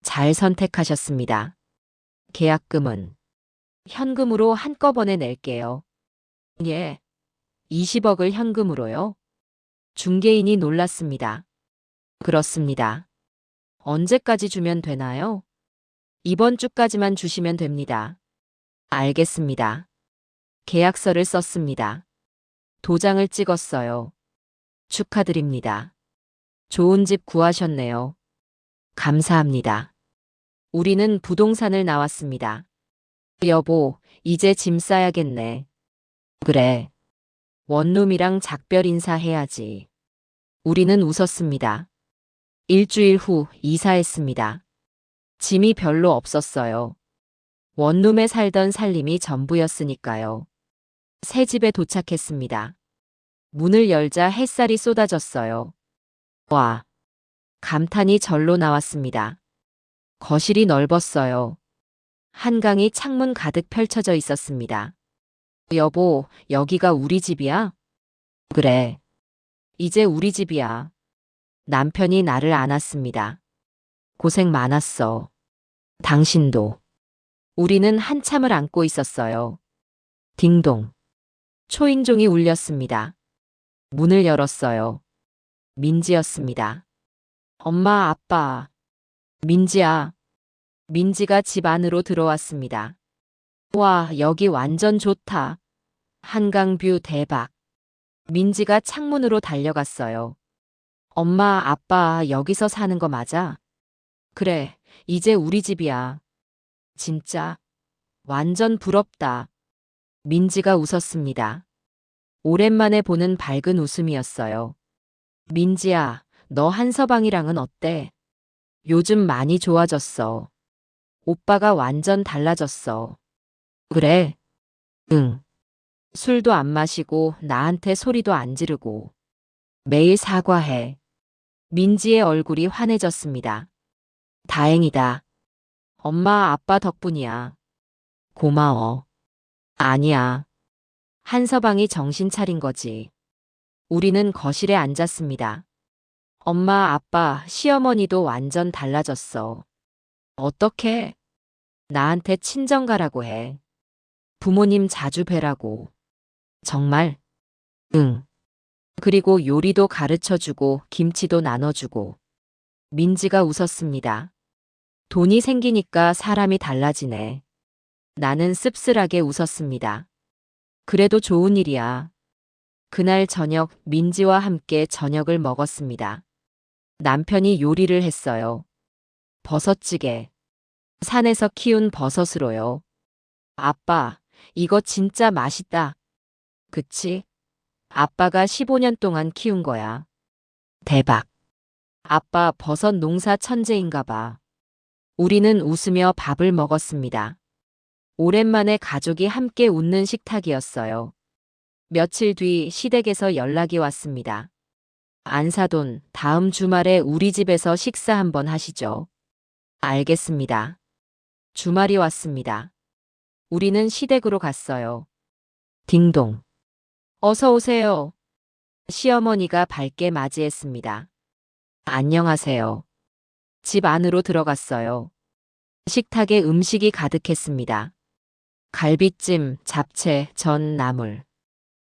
잘 선택하셨습니다. 계약금은 현금으로 한꺼번에 낼게요. 예. 20억을 현금으로요? 중개인이 놀랐습니다. 그렇습니다. 언제까지 주면 되나요? 이번 주까지만 주시면 됩니다. 알겠습니다. 계약서를 썼습니다. 도장을 찍었어요. 축하드립니다. 좋은 집 구하셨네요. 감사합니다. 우리는 부동산을 나왔습니다. 여보, 이제 짐 싸야겠네. 그래. 원룸이랑 작별 인사해야지. 우리는 웃었습니다. 일주일 후 이사했습니다. 짐이 별로 없었어요. 원룸에 살던 살림이 전부였으니까요. 새 집에 도착했습니다. 문을 열자 햇살이 쏟아졌어요. 와. 감탄이 절로 나왔습니다. 거실이 넓었어요. 한강이 창문 가득 펼쳐져 있었습니다. 여보, 여기가 우리 집이야? 그래. 이제 우리 집이야. 남편이 나를 안았습니다. 고생 많았어. 당신도. 우리는 한참을 안고 있었어요. 딩동. 초인종이 울렸습니다. 문을 열었어요. 민지였습니다. 엄마, 아빠. 민지야. 민지가 집 안으로 들어왔습니다. 와, 여기 완전 좋다. 한강뷰 대박. 민지가 창문으로 달려갔어요. 엄마, 아빠, 여기서 사는 거 맞아? 그래, 이제 우리 집이야. 진짜. 완전 부럽다. 민지가 웃었습니다. 오랜만에 보는 밝은 웃음이었어요. 민지야, 너 한서방이랑은 어때? 요즘 많이 좋아졌어. 오빠가 완전 달라졌어. 그래? 응. 술도 안 마시고 나한테 소리도 안 지르고 매일 사과해. 민지의 얼굴이 환해졌습니다. 다행이다. 엄마 아빠 덕분이야. 고마워. 아니야. 한서방이 정신 차린 거지. 우리는 거실에 앉았습니다. 엄마, 아빠, 시어머니도 완전 달라졌어. 어떻게? 나한테 친정 가라고 해. 부모님 자주 뵈라고. 정말? 응. 그리고 요리도 가르쳐 주고 김치도 나눠주고. 민지가 웃었습니다. 돈이 생기니까 사람이 달라지네. 나는 씁쓸하게 웃었습니다. 그래도 좋은 일이야. 그날 저녁 민지와 함께 저녁을 먹었습니다. 남편이 요리를 했어요. 버섯찌개. 산에서 키운 버섯으로요. 아빠, 이거 진짜 맛있다. 그치? 아빠가 15년 동안 키운 거야. 대박. 아빠 버섯 농사 천재인가 봐. 우리는 웃으며 밥을 먹었습니다. 오랜만에 가족이 함께 웃는 식탁이었어요. 며칠 뒤 시댁에서 연락이 왔습니다. 안사돈, 다음 주말에 우리 집에서 식사 한번 하시죠. 알겠습니다. 주말이 왔습니다. 우리는 시댁으로 갔어요. 딩동. 어서 오세요. 시어머니가 밝게 맞이했습니다. 안녕하세요. 집 안으로 들어갔어요. 식탁에 음식이 가득했습니다. 갈비찜, 잡채, 전, 나물.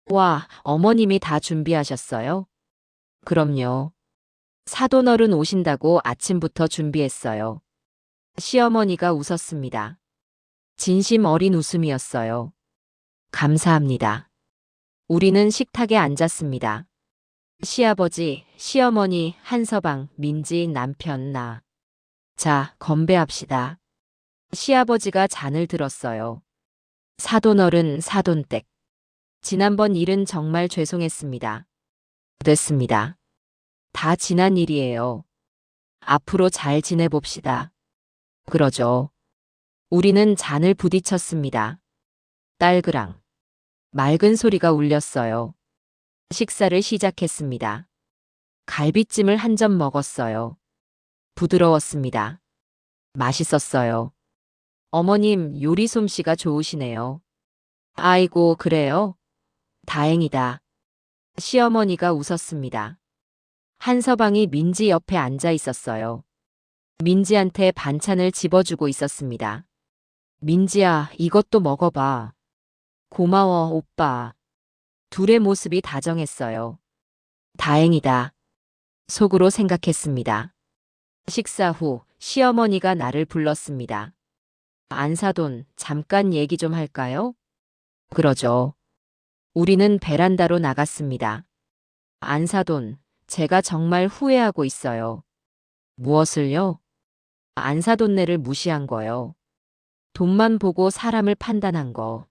와, 어머님이 다 준비하셨어요? 그럼요. 사돈어른 오신다고 아침부터 준비했어요. 시어머니가 웃었습니다. 진심 어린 웃음이었어요. 감사합니다. 우리는 식탁에 앉았습니다. 시아버지, 시어머니, 한서방, 민지, 남편, 나. 자, 건배합시다. 시아버지가 잔을 들었어요. 사돈어른, 사돈댁. 지난번 일은 정말 죄송했습니다. 됐습니다. 다 지난 일이에요. 앞으로 잘 지내봅시다. 그러죠. 우리는 잔을 부딪혔습니다. 딸그랑. 맑은 소리가 울렸어요. 식사를 시작했습니다. 갈비찜을 한 점 먹었어요. 부드러웠습니다. 맛있었어요. 어머님 요리 솜씨가 좋으시네요. 아이고, 그래요? 다행이다. 시어머니가 웃었습니다. 한서방이 민지 옆에 앉아 있었어요. 민지한테 반찬을 집어주고 있었습니다. 민지야, 이것도 먹어봐. 고마워, 오빠. 둘의 모습이 다정했어요. 다행이다. 속으로 생각했습니다. 식사 후 시어머니가 나를 불렀습니다. 안사돈, 잠깐 얘기 좀 할까요? 그러죠. 우리는 베란다로 나갔습니다. 안사돈, 제가 정말 후회하고 있어요. 무엇을요? 안사돈네를 무시한 거요. 돈만 보고 사람을 판단한 거.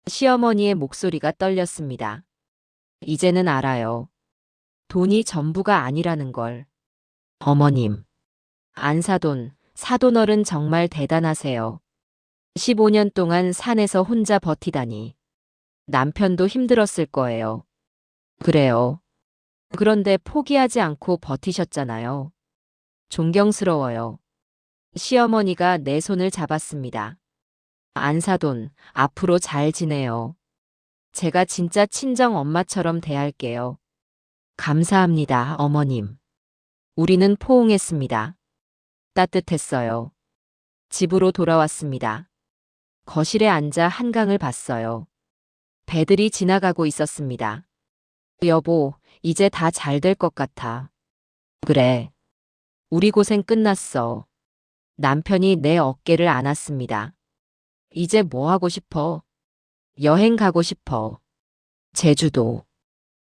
시어머니의 목소리가 떨렸습니다. 이제는 알아요. 돈이 전부가 아니라는 걸. 어머님. 안사돈, 사돈어른 정말 대단하세요. 15년 동안 산에서 혼자 버티다니. 남편도 힘들었을 거예요. 그래요. 그런데 포기하지 않고 버티셨잖아요. 존경스러워요. 시어머니가 내 손을 잡았습니다. 안사돈, 앞으로 잘 지내요. 제가 진짜 친정 엄마처럼 대할게요. 감사합니다, 어머님. 우리는 포옹했습니다. 따뜻했어요. 집으로 돌아왔습니다. 거실에 앉아 한강을 봤어요. 배들이 지나가고 있었습니다. 여보, 이제 다 잘 될 것 같아. 그래. 우리 고생 끝났어. 남편이 내 어깨를 안았습니다. 이제 뭐 하고 싶어? 여행 가고 싶어. 제주도.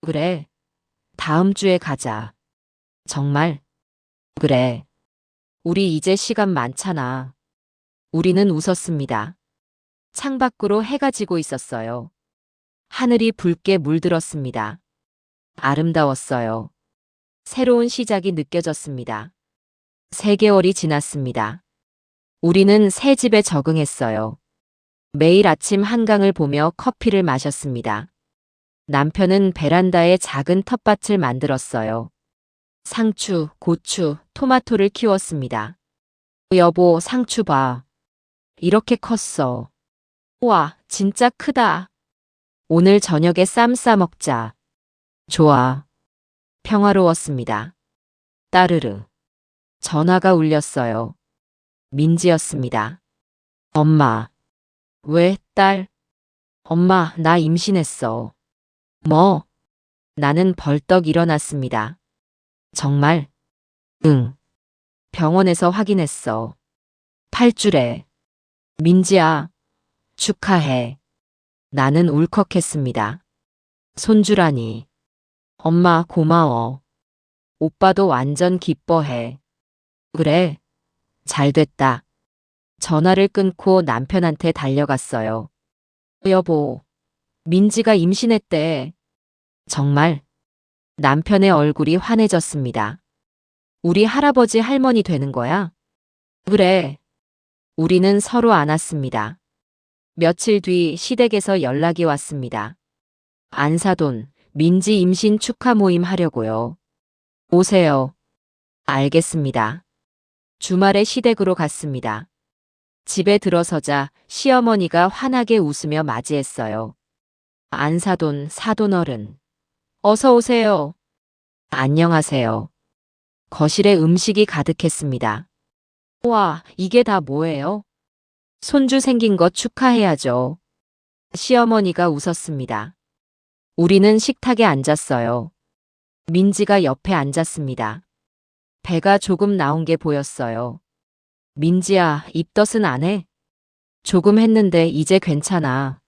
그래. 다음 주에 가자. 정말? 그래. 우리 이제 시간 많잖아. 우리는 웃었습니다. 창밖으로 해가 지고 있었어요. 하늘이 붉게 물들었습니다. 아름다웠어요. 새로운 시작이 느껴졌습니다. 3개월이 지났습니다. 우리는 새 집에 적응했어요. 매일 아침 한강을 보며 커피를 마셨습니다. 남편은 베란다에 작은 텃밭을 만들었어요. 상추, 고추, 토마토를 키웠습니다. 여보, 상추 봐. 이렇게 컸어. 우와, 진짜 크다. 오늘 저녁에 쌈 싸 먹자. 좋아. 평화로웠습니다. 따르르. 전화가 울렸어요. 민지였습니다. 엄마. 왜, 딸? 엄마, 나 임신했어. 뭐? 나는 벌떡 일어났습니다. 정말? 응. 병원에서 확인했어. 8주래. 민지야, 축하해. 나는 울컥했습니다. 손주라니. 엄마 고마워. 오빠도 완전 기뻐해. 그래. 잘 됐다. 전화를 끊고 남편한테 달려갔어요. 여보, 민지가 임신했대. 정말? 남편의 얼굴이 환해졌습니다. 우리 할아버지 할머니 되는 거야? 그래. 우리는 서로 안았습니다. 며칠 뒤 시댁에서 연락이 왔습니다. 안사돈, 민지 임신 축하 모임 하려고요. 오세요. 알겠습니다. 주말에 시댁으로 갔습니다. 집에 들어서자 시어머니가 환하게 웃으며 맞이했어요. 안사돈, 사돈어른. 어서 오세요. 안녕하세요. 거실에 음식이 가득했습니다. 와, 이게 다 뭐예요? 손주 생긴 거 축하해야죠. 시어머니가 웃었습니다. 우리는 식탁에 앉았어요. 민지가 옆에 앉았습니다. 배가 조금 나온 게 보였어요. 민지야, 입덧은 안 해? 조금 했는데 이제 괜찮아.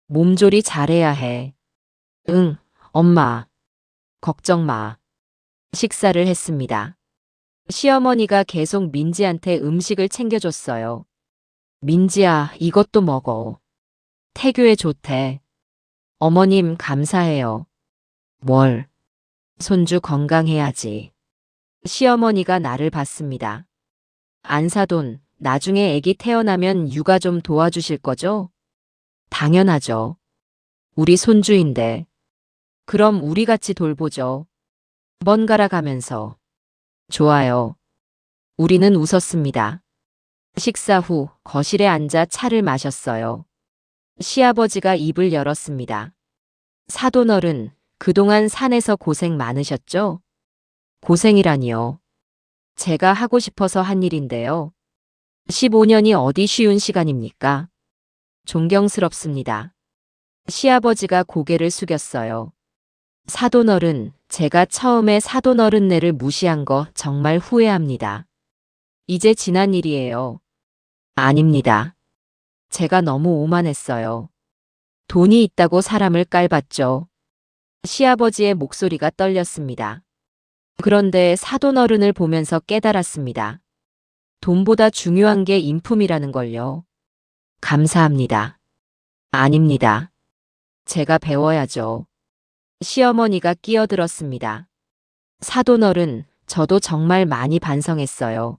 몸조리 잘해야 해. 응, 엄마. 걱정 마. 식사를 했습니다. 시어머니가 계속 민지한테 음식을 챙겨줬어요. 민지야, 이것도 먹어. 태교에 좋대. 어머님, 감사해요. 뭘? 손주 건강해야지. 시어머니가 나를 봤습니다. 안사돈, 나중에 아기 태어나면 육아 좀 도와주실 거죠? 당연하죠. 우리 손주인데. 그럼 우리 같이 돌보죠. 번갈아 가면서. 좋아요. 우리는 웃었습니다. 식사 후 거실에 앉아 차를 마셨어요. 시아버지가 입을 열었습니다. 사돈어른, 그동안 산에서 고생 많으셨죠? 고생이라니요. 제가 하고 싶어서 한 일인데요. 15년이 어디 쉬운 시간입니까? 존경스럽습니다. 시아버지가 고개를 숙였어요. 사돈어른, 제가 처음에 사돈어른네를 무시한 거 정말 후회합니다. 이제 지난 일이에요. 아닙니다. 제가 너무 오만했어요. 돈이 있다고 사람을 깔봤죠. 시아버지의 목소리가 떨렸습니다. 그런데 사돈어른을 보면서 깨달았습니다. 돈보다 중요한 게 인품이라는 걸요. 감사합니다. 아닙니다. 제가 배워야죠. 시어머니가 끼어들었습니다. 사돈어른, 저도 정말 많이 반성했어요.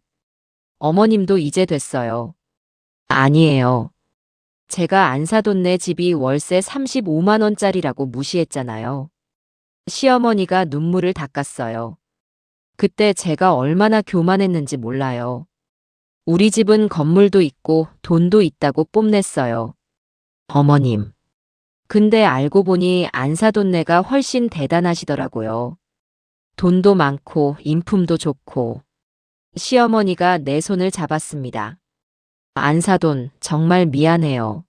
어머님도 이제 됐어요. 아니에요. 제가 안사돈네 집이 월세 35만 원짜리라고 무시했잖아요. 시어머니가 눈물을 닦았어요. 그때 제가 얼마나 교만했는지 몰라요. 우리 집은 건물도 있고 돈도 있다고 뽐냈어요. 어머님. 근데 알고 보니 안사돈네가 훨씬 대단하시더라고요. 돈도 많고 인품도 좋고. 시어머니가 내 손을 잡았습니다. 안사돈, 정말 미안해요.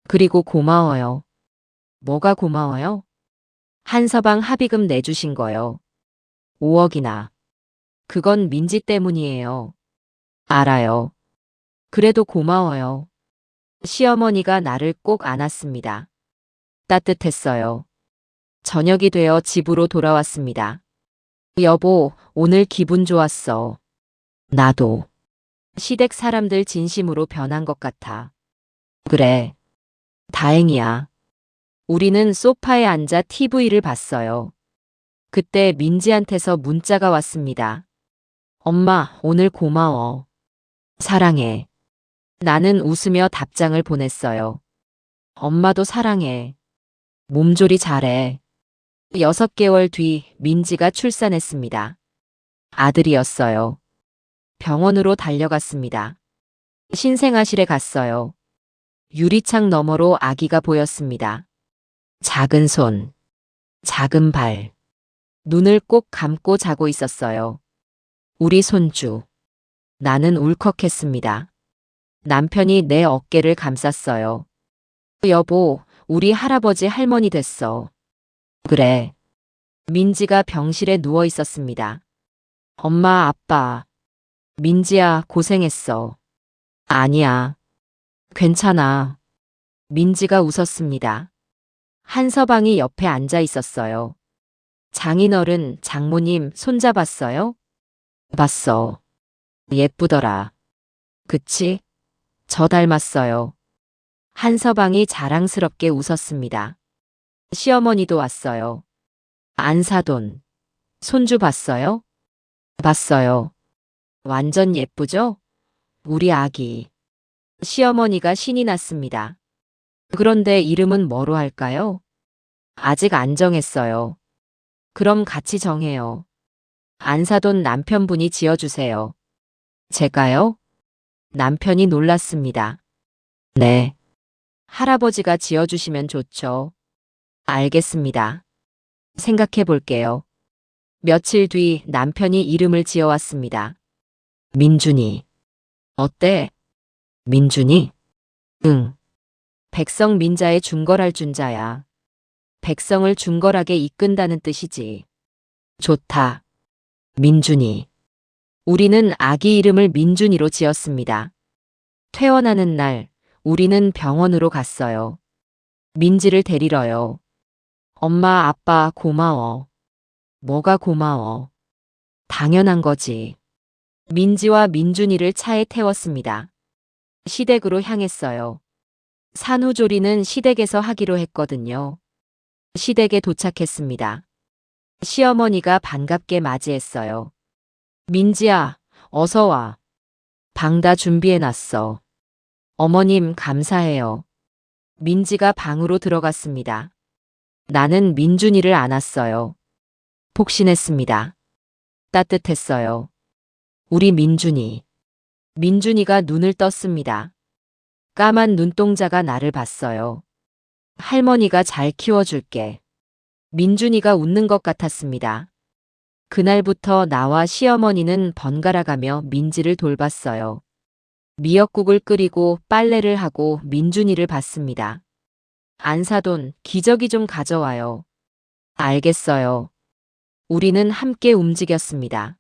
그리고 고마워요. 뭐가 고마워요? 한서방 합의금 내주신 거요. 5억이나. 그건 민지 때문이에요. 알아요. 그래도 고마워요. 시어머니가 나를 꼭 안았습니다. 따뜻했어요. 저녁이 되어 집으로 돌아왔습니다. 여보, 오늘 기분 좋았어. 나도. 시댁 사람들 진심으로 변한 것 같아. 그래. 다행이야. 우리는 소파에 앉아 TV를 봤어요. 그때 민지한테서 문자가 왔습니다. 엄마, 오늘 고마워. 사랑해. 나는 웃으며 답장을 보냈어요. 엄마도 사랑해. 몸조리 잘해. 6개월 뒤 민지가 출산했습니다. 아들이었어요. 병원으로 달려갔습니다. 신생아실에 갔어요. 유리창 너머로 아기가 보였습니다. 작은 손, 작은 발, 눈을 꼭 감고 자고 있었어요. 우리 손주. 나는 울컥했습니다. 남편이 내 어깨를 감쌌어요. 여보, 우리 할아버지 할머니 됐어. 그래. 민지가 병실에 누워 있었습니다. 엄마, 아빠. 민지야, 고생했어. 아니야. 괜찮아. 민지가 웃었습니다. 한서방이 옆에 앉아 있었어요. 장인어른, 장모님 손잡았어요? 봤어. 예쁘더라. 그치? 저 닮았어요. 한서방이 자랑스럽게 웃었습니다. 시어머니도 왔어요. 안사돈. 손주 봤어요? 봤어요. 완전 예쁘죠? 우리 아기. 시어머니가 신이 났습니다. 그런데 이름은 뭐로 할까요? 아직 안 정했어요. 그럼 같이 정해요. 안사돈 남편분이 지어주세요. 제가요? 남편이 놀랐습니다. 네. 할아버지가 지어주시면 좋죠. 알겠습니다. 생각해 볼게요. 며칠 뒤 남편이 이름을 지어왔습니다. 민준이. 어때? 민준이? 응. 백성 민자의 중걸할 준자야. 백성을 중걸하게 이끈다는 뜻이지. 좋다. 민준이. 우리는 아기 이름을 민준이로 지었습니다. 퇴원하는 날, 우리는 병원으로 갔어요. 민지를 데리러요. 엄마, 아빠, 고마워. 뭐가 고마워? 당연한 거지. 민지와 민준이를 차에 태웠습니다. 시댁으로 향했어요. 산후조리는 시댁에서 하기로 했거든요. 시댁에 도착했습니다. 시어머니가 반갑게 맞이했어요. 민지야, 어서 와. 방 다 준비해놨어. 어머님, 감사해요. 민지가 방으로 들어갔습니다. 나는 민준이를 안았어요. 폭신했습니다. 따뜻했어요. 우리 민준이. 민준이가 눈을 떴습니다. 까만 눈동자가 나를 봤어요. 할머니가 잘 키워줄게. 민준이가 웃는 것 같았습니다. 그날부터 나와 시어머니는 번갈아가며 민지를 돌봤어요. 미역국을 끓이고 빨래를 하고 민준이를 봤습니다. 안사돈, 기저귀 좀 가져와요. 알겠어요. 우리는 함께 움직였습니다.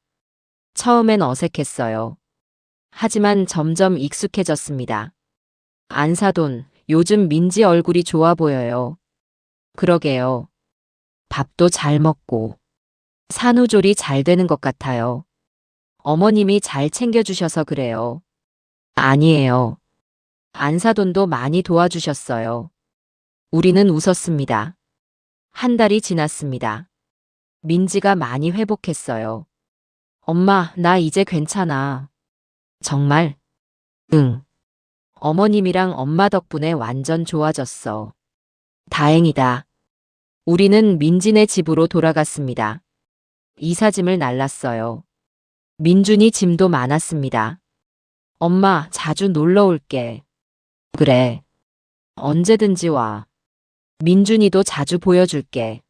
처음엔 어색했어요. 하지만 점점 익숙해졌습니다. 안사돈, 요즘 민지 얼굴이 좋아 보여요. 그러게요. 밥도 잘 먹고. 산후조리 잘 되는 것 같아요. 어머님이 잘 챙겨주셔서 그래요. 아니에요. 안사돈도 많이 도와주셨어요. 우리는 웃었습니다. 한 달이 지났습니다. 민지가 많이 회복했어요. 엄마, 나 이제 괜찮아. 정말? 응. 어머님이랑 엄마 덕분에 완전 좋아졌어. 다행이다. 우리는 민지네 집으로 돌아갔습니다. 이삿짐을 날랐어요. 민준이 짐도 많았습니다. 엄마, 자주 놀러 올게. 그래. 언제든지 와. 민준이도 자주 보여줄게.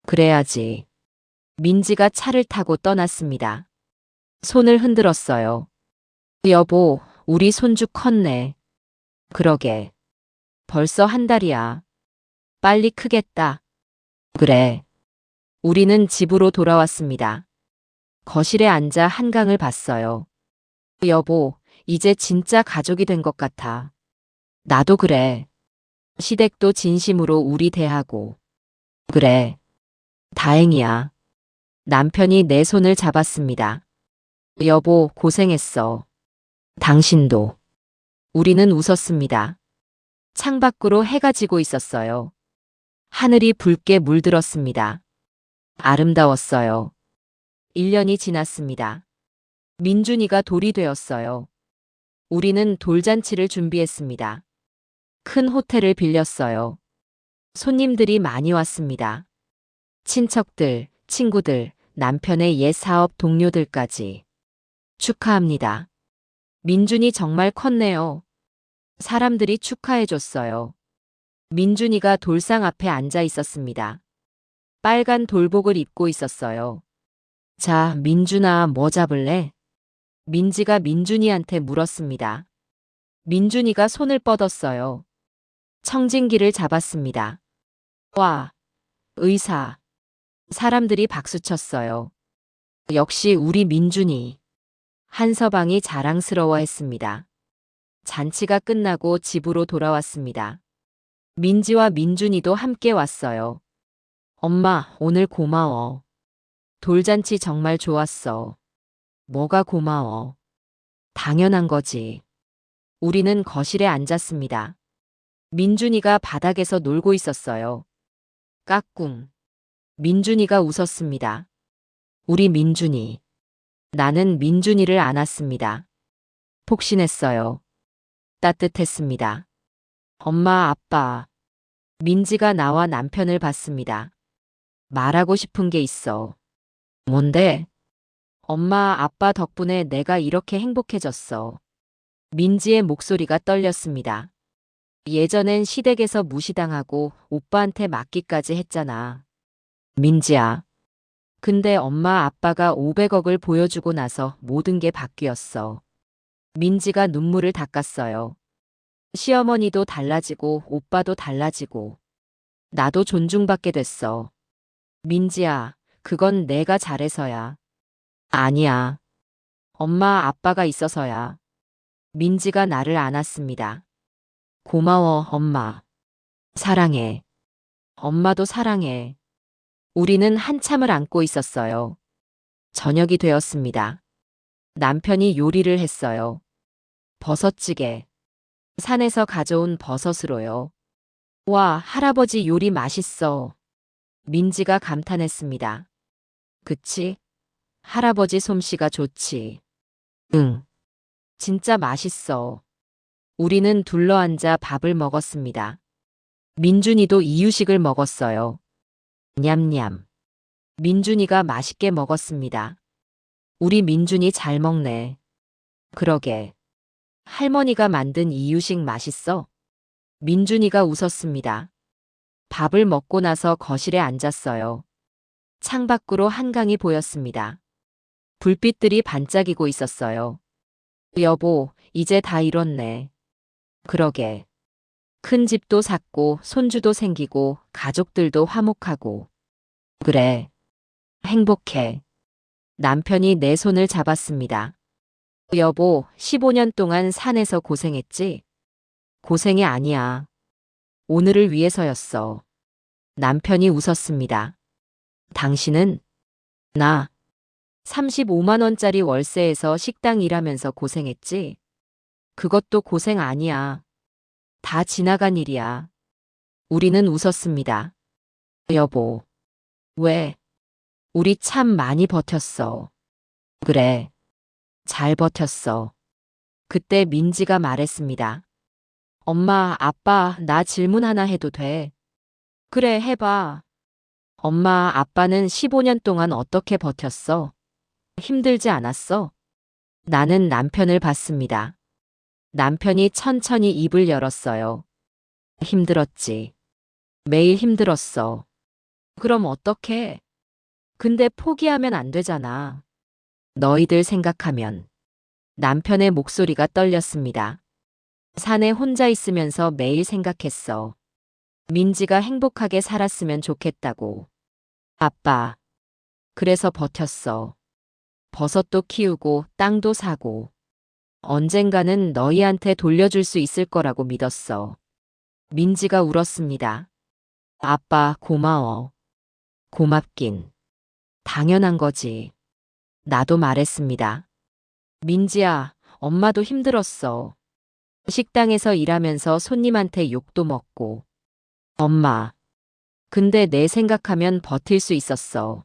그래야지. 민지가 차를 타고 떠났습니다. 손을 흔들었어요. 여보, 우리 손주 컸네. 그러게. 벌써 한 달이야. 빨리 크겠다. 그래. 우리는 집으로 돌아왔습니다. 거실에 앉아 한강을 봤어요. 여보, 이제 진짜 가족이 된 것 같아. 나도 그래. 시댁도 진심으로 우리 대하고. 그래. 다행이야. 남편이 내 손을 잡았습니다. 여보, 고생했어. 당신도. 우리는 웃었습니다. 창밖으로 해가 지고 있었어요. 하늘이 붉게 물들었습니다. 아름다웠어요. 1년이 지났습니다. 민준이가 돌이 되었어요. 우리는 돌잔치를 준비했습니다. 큰 호텔을 빌렸어요. 손님들이 많이 왔습니다. 친척들, 친구들, 남편의 옛 사업 동료들까지. 축하합니다. 민준이 정말 컸네요. 사람들이 축하해줬어요. 민준이가 돌상 앞에 앉아 있었습니다. 빨간 돌복을 입고 있었어요. 자, 민준아, 뭐 잡을래? 민지가 민준이한테 물었습니다. 민준이가 손을 뻗었어요. 청진기를 잡았습니다. 와, 의사. 사람들이 박수쳤어요. 역시 우리 민준이. 한서방이 자랑스러워했습니다. 잔치가 끝나고 집으로 돌아왔습니다. 민지와 민준이도 함께 왔어요. 엄마, 오늘 고마워. 돌잔치 정말 좋았어. 뭐가 고마워. 당연한 거지. 우리는 거실에 앉았습니다. 민준이가 바닥에서 놀고 있었어요. 까꿍. 민준이가 웃었습니다. 우리 민준이. 나는 민준이를 안았습니다. 폭신했어요. 따뜻했습니다. 엄마, 아빠. 민지가 나와 남편을 봤습니다. 말하고 싶은 게 있어. 뭔데? 엄마, 아빠 덕분에 내가 이렇게 행복해졌어. 민지의 목소리가 떨렸습니다. 예전엔 시댁에서 무시당하고 오빠한테 맞기까지 했잖아. 민지야. 근데 엄마 아빠가 500억을 보여주고 나서 모든 게 바뀌었어. 민지가 눈물을 닦았어요. 시어머니도 달라지고 오빠도 달라지고 나도 존중받게 됐어. 민지야, 그건 내가 잘해서야. 아니야. 엄마 아빠가 있어서야. 민지가 나를 안았습니다. 고마워, 엄마. 사랑해. 엄마도 사랑해. 우리는 한참을 안고 있었어요. 저녁이 되었습니다. 남편이 요리를 했어요. 버섯찌개. 산에서 가져온 버섯으로요. 와, 할아버지 요리 맛있어. 민지가 감탄했습니다. 그치? 할아버지 솜씨가 좋지. 응. 진짜 맛있어. 우리는 둘러앉아 밥을 먹었습니다. 민준이도 이유식을 먹었어요. 냠냠. 민준이가 맛있게 먹었습니다. 우리 민준이 잘 먹네. 그러게. 할머니가 만든 이유식 맛있어? 민준이가 웃었습니다. 밥을 먹고 나서 거실에 앉았어요. 창밖으로 한강이 보였습니다. 불빛들이 반짝이고 있었어요. 여보, 이제 다 이뤘네. 그러게. 큰 집도 샀고, 손주도 생기고, 가족들도 화목하고. 그래. 행복해. 남편이 내 손을 잡았습니다. 여보, 15년 동안 산에서 고생했지? 고생이 아니야. 오늘을 위해서였어. 남편이 웃었습니다. 당신은? 나. 35만 원짜리 월세에서 식당 일하면서 고생했지? 그것도 고생 아니야. 다 지나간 일이야. 우리는 웃었습니다. 여보. 왜? 우리 참 많이 버텼어. 그래. 잘 버텼어. 그때 민지가 말했습니다. 엄마, 아빠, 나 질문 하나 해도 돼? 그래, 해봐. 엄마, 아빠는 15년 동안 어떻게 버텼어? 힘들지 않았어? 나는 남편을 봤습니다. 남편이 천천히 입을 열었어요. 힘들었지. 매일 힘들었어. 그럼 어떡해? 근데 포기하면 안 되잖아. 너희들 생각하면. 남편의 목소리가 떨렸습니다. 산에 혼자 있으면서 매일 생각했어. 민지가 행복하게 살았으면 좋겠다고. 아빠. 그래서 버텼어. 버섯도 키우고 땅도 사고. 언젠가는 너희한테 돌려줄 수 있을 거라고 믿었어. 민지가 울었습니다. 아빠, 고마워. 고맙긴. 당연한 거지. 나도 말했습니다. 민지야, 엄마도 힘들었어. 식당에서 일하면서 손님한테 욕도 먹고. 엄마. 근데 내 생각하면 버틸 수 있었어.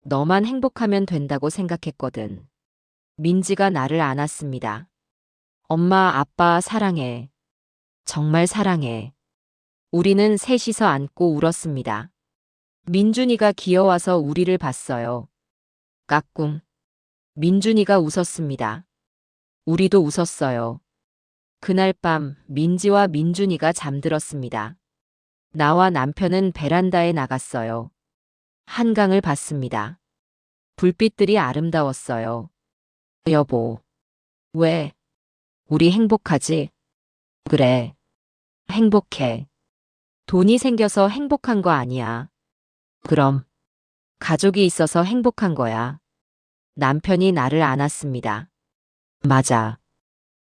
너만 행복하면 된다고 생각했거든. 민지가 나를 안았습니다. 엄마, 아빠 사랑해. 정말 사랑해. 우리는 셋이서 안고 울었습니다. 민준이가 기어와서 우리를 봤어요. 까꿍. 민준이가 웃었습니다. 우리도 웃었어요. 그날 밤 민지와 민준이가 잠들었습니다. 나와 남편은 베란다에 나갔어요. 한강을 봤습니다. 불빛들이 아름다웠어요. 여보. 왜? 우리 행복하지? 그래. 행복해. 돈이 생겨서 행복한 거 아니야. 그럼. 가족이 있어서 행복한 거야. 남편이 나를 안았습니다. 맞아.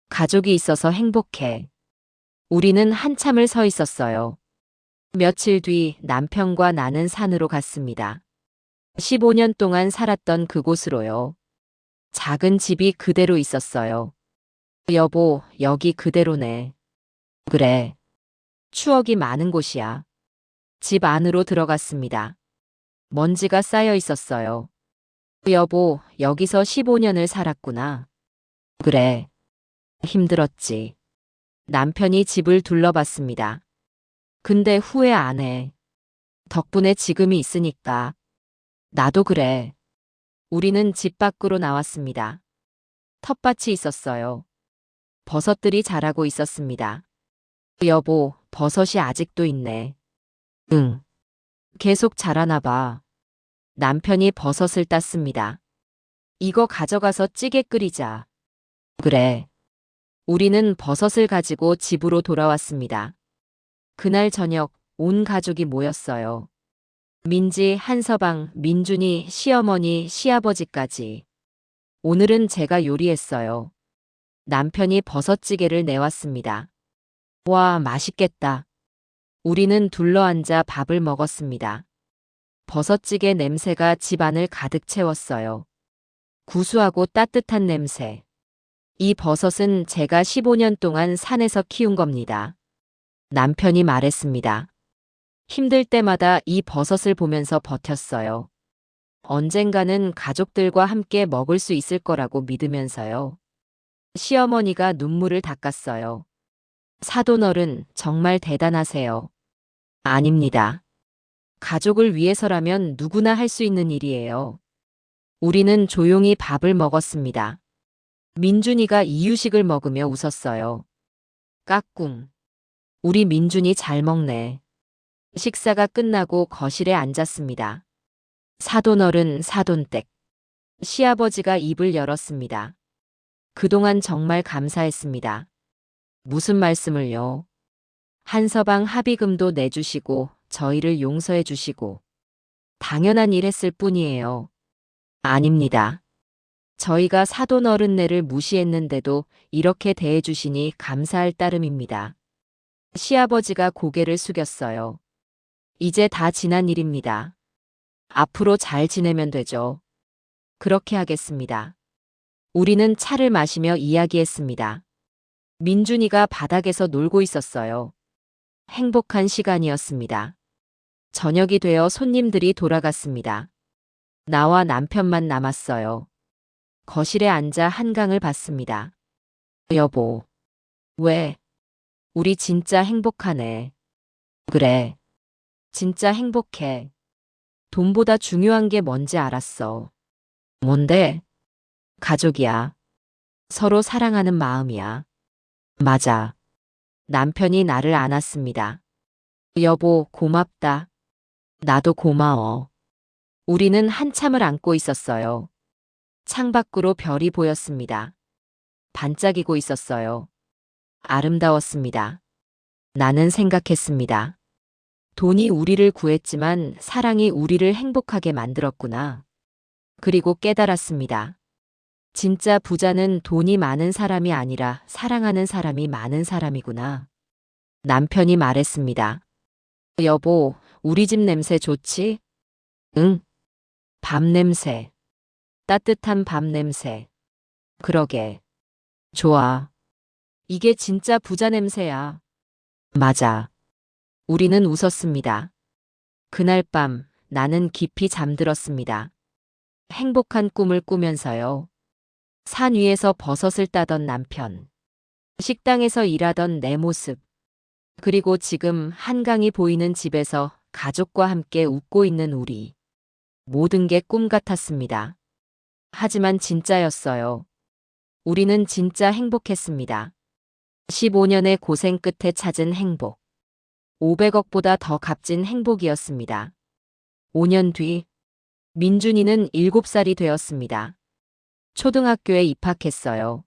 가족이 있어서 행복해. 우리는 한참을 서 있었어요. 며칠 뒤 남편과 나는 산으로 갔습니다. 15년 동안 살았던 그곳으로요. 작은 집이 그대로 있었어요. 여보, 여기 그대로네. 그래. 추억이 많은 곳이야. 집 안으로 들어갔습니다. 먼지가 쌓여 있었어요. 여보, 여기서 15년을 살았구나. 그래. 힘들었지. 남편이 집을 둘러봤습니다. 근데 후회 안 해. 덕분에 지금이 있으니까. 나도 그래. 우리는 집 밖으로 나왔습니다. 텃밭이 있었어요. 버섯들이 자라고 있었습니다. 여보, 버섯이 아직도 있네. 응. 계속 자라나 봐. 남편이 버섯을 땄습니다. 이거 가져가서 찌개 끓이자. 그래. 우리는 버섯을 가지고 집으로 돌아왔습니다. 그날 저녁 온 가족이 모였어요. 민지, 한서방, 민준이, 시어머니, 시아버지까지. 오늘은 제가 요리했어요. 남편이 버섯찌개를 내왔습니다. 와, 맛있겠다. 우리는 둘러앉아 밥을 먹었습니다. 버섯찌개 냄새가 집안을 가득 채웠어요. 구수하고 따뜻한 냄새. 이 버섯은 제가 15년 동안 산에서 키운 겁니다. 남편이 말했습니다. 힘들 때마다 이 버섯을 보면서 버텼어요. 언젠가는 가족들과 함께 먹을 수 있을 거라고 믿으면서요. 시어머니가 눈물을 닦았어요. 사돈어른, 정말 대단하세요. 아닙니다. 가족을 위해서라면 누구나 할 수 있는 일이에요. 우리는 조용히 밥을 먹었습니다. 민준이가 이유식을 먹으며 웃었어요. 까꿍. 우리 민준이 잘 먹네. 식사가 끝나고 거실에 앉았습니다. 사돈어른, 사돈댁. 시아버지가 입을 열었습니다. 그동안 정말 감사했습니다. 무슨 말씀을요? 한서방 합의금도 내주시고 저희를 용서해 주시고 당연한 일 했을 뿐이에요. 아닙니다. 저희가 사돈어른네를 무시했는데도 이렇게 대해주시니 감사할 따름입니다. 시아버지가 고개를 숙였어요. 이제 다 지난 일입니다. 앞으로 잘 지내면 되죠. 그렇게 하겠습니다. 우리는 차를 마시며 이야기했습니다. 민준이가 바닥에서 놀고 있었어요. 행복한 시간이었습니다. 저녁이 되어 손님들이 돌아갔습니다. 나와 남편만 남았어요. 거실에 앉아 한강을 봤습니다. 여보. 왜? 우리 진짜 행복하네. 그래. 진짜 행복해. 돈보다 중요한 게 뭔지 알았어. 뭔데? 가족이야. 서로 사랑하는 마음이야. 맞아. 남편이 나를 안았습니다. 여보, 고맙다. 나도 고마워. 우리는 한참을 안고 있었어요. 창밖으로 별이 보였습니다. 반짝이고 있었어요. 아름다웠습니다. 나는 생각했습니다. 돈이 우리를 구했지만 사랑이 우리를 행복하게 만들었구나. 그리고 깨달았습니다. 진짜 부자는 돈이 많은 사람이 아니라 사랑하는 사람이 많은 사람이구나. 남편이 말했습니다. 여보, 우리 집 냄새 좋지? 응. 밥 냄새. 따뜻한 밥 냄새. 그러게. 좋아. 이게 진짜 부자 냄새야. 맞아. 우리는 웃었습니다. 그날 밤 나는 깊이 잠들었습니다. 행복한 꿈을 꾸면서요. 산 위에서 버섯을 따던 남편, 식당에서 일하던 내 모습, 그리고 지금 한강이 보이는 집에서 가족과 함께 웃고 있는 우리. 모든 게 꿈 같았습니다. 하지만 진짜였어요. 우리는 진짜 행복했습니다. 15년의 고생 끝에 찾은 행복. 500억보다 더 값진 행복이었습니다. 5년 뒤, 민준이는 7살이 되었습니다. 초등학교에 입학했어요.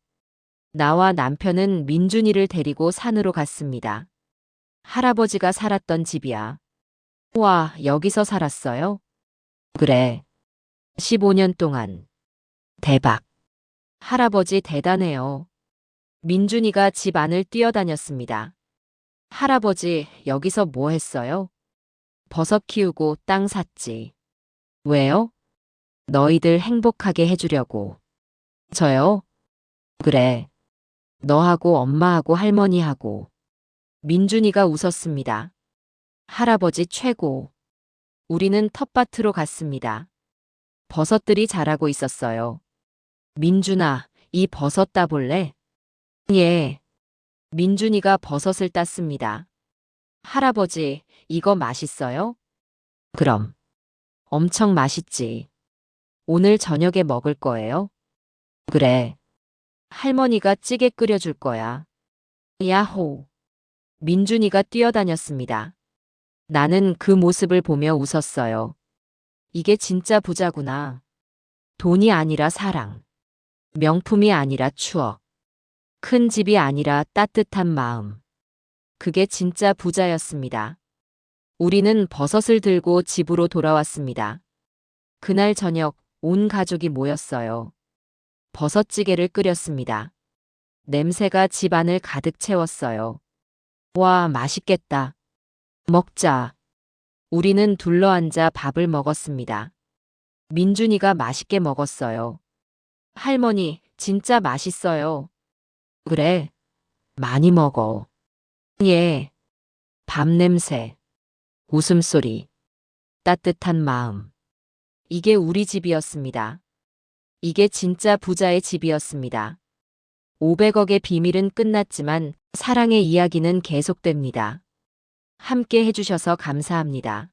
나와 남편은 민준이를 데리고 산으로 갔습니다. 할아버지가 살았던 집이야. 와, 여기서 살았어요? 그래. 15년 동안. 대박. 할아버지 대단해요. 민준이가 집 안을 뛰어다녔습니다. 할아버지, 여기서 뭐 했어요? 버섯 키우고 땅 샀지. 왜요? 너희들 행복하게 해주려고. 저요? 그래. 너하고 엄마하고 할머니하고. 민준이가 웃었습니다. 할아버지 최고. 우리는 텃밭으로 갔습니다. 버섯들이 자라고 있었어요. 민준아, 이 버섯 따볼래? 예. 민준이가 버섯을 땄습니다. 할아버지, 이거 맛있어요? 그럼. 엄청 맛있지. 오늘 저녁에 먹을 거예요? 그래. 할머니가 찌개 끓여줄 거야. 야호. 민준이가 뛰어다녔습니다. 나는 그 모습을 보며 웃었어요. 이게 진짜 부자구나. 돈이 아니라 사랑. 명품이 아니라 추억. 큰 집이 아니라 따뜻한 마음. 그게 진짜 부자였습니다. 우리는 버섯을 들고 집으로 돌아왔습니다. 그날 저녁 온 가족이 모였어요. 버섯찌개를 끓였습니다. 냄새가 집 안을 가득 채웠어요. 와, 맛있겠다. 먹자. 우리는 둘러앉아 밥을 먹었습니다. 민준이가 맛있게 먹었어요. 할머니, 진짜 맛있어요. 그래. 많이 먹어. 예. 밥 냄새. 웃음소리. 따뜻한 마음. 이게 우리 집이었습니다. 이게 진짜 부자의 집이었습니다. 500억의 비밀은 끝났지만 사랑의 이야기는 계속됩니다. 함께 해주셔서 감사합니다.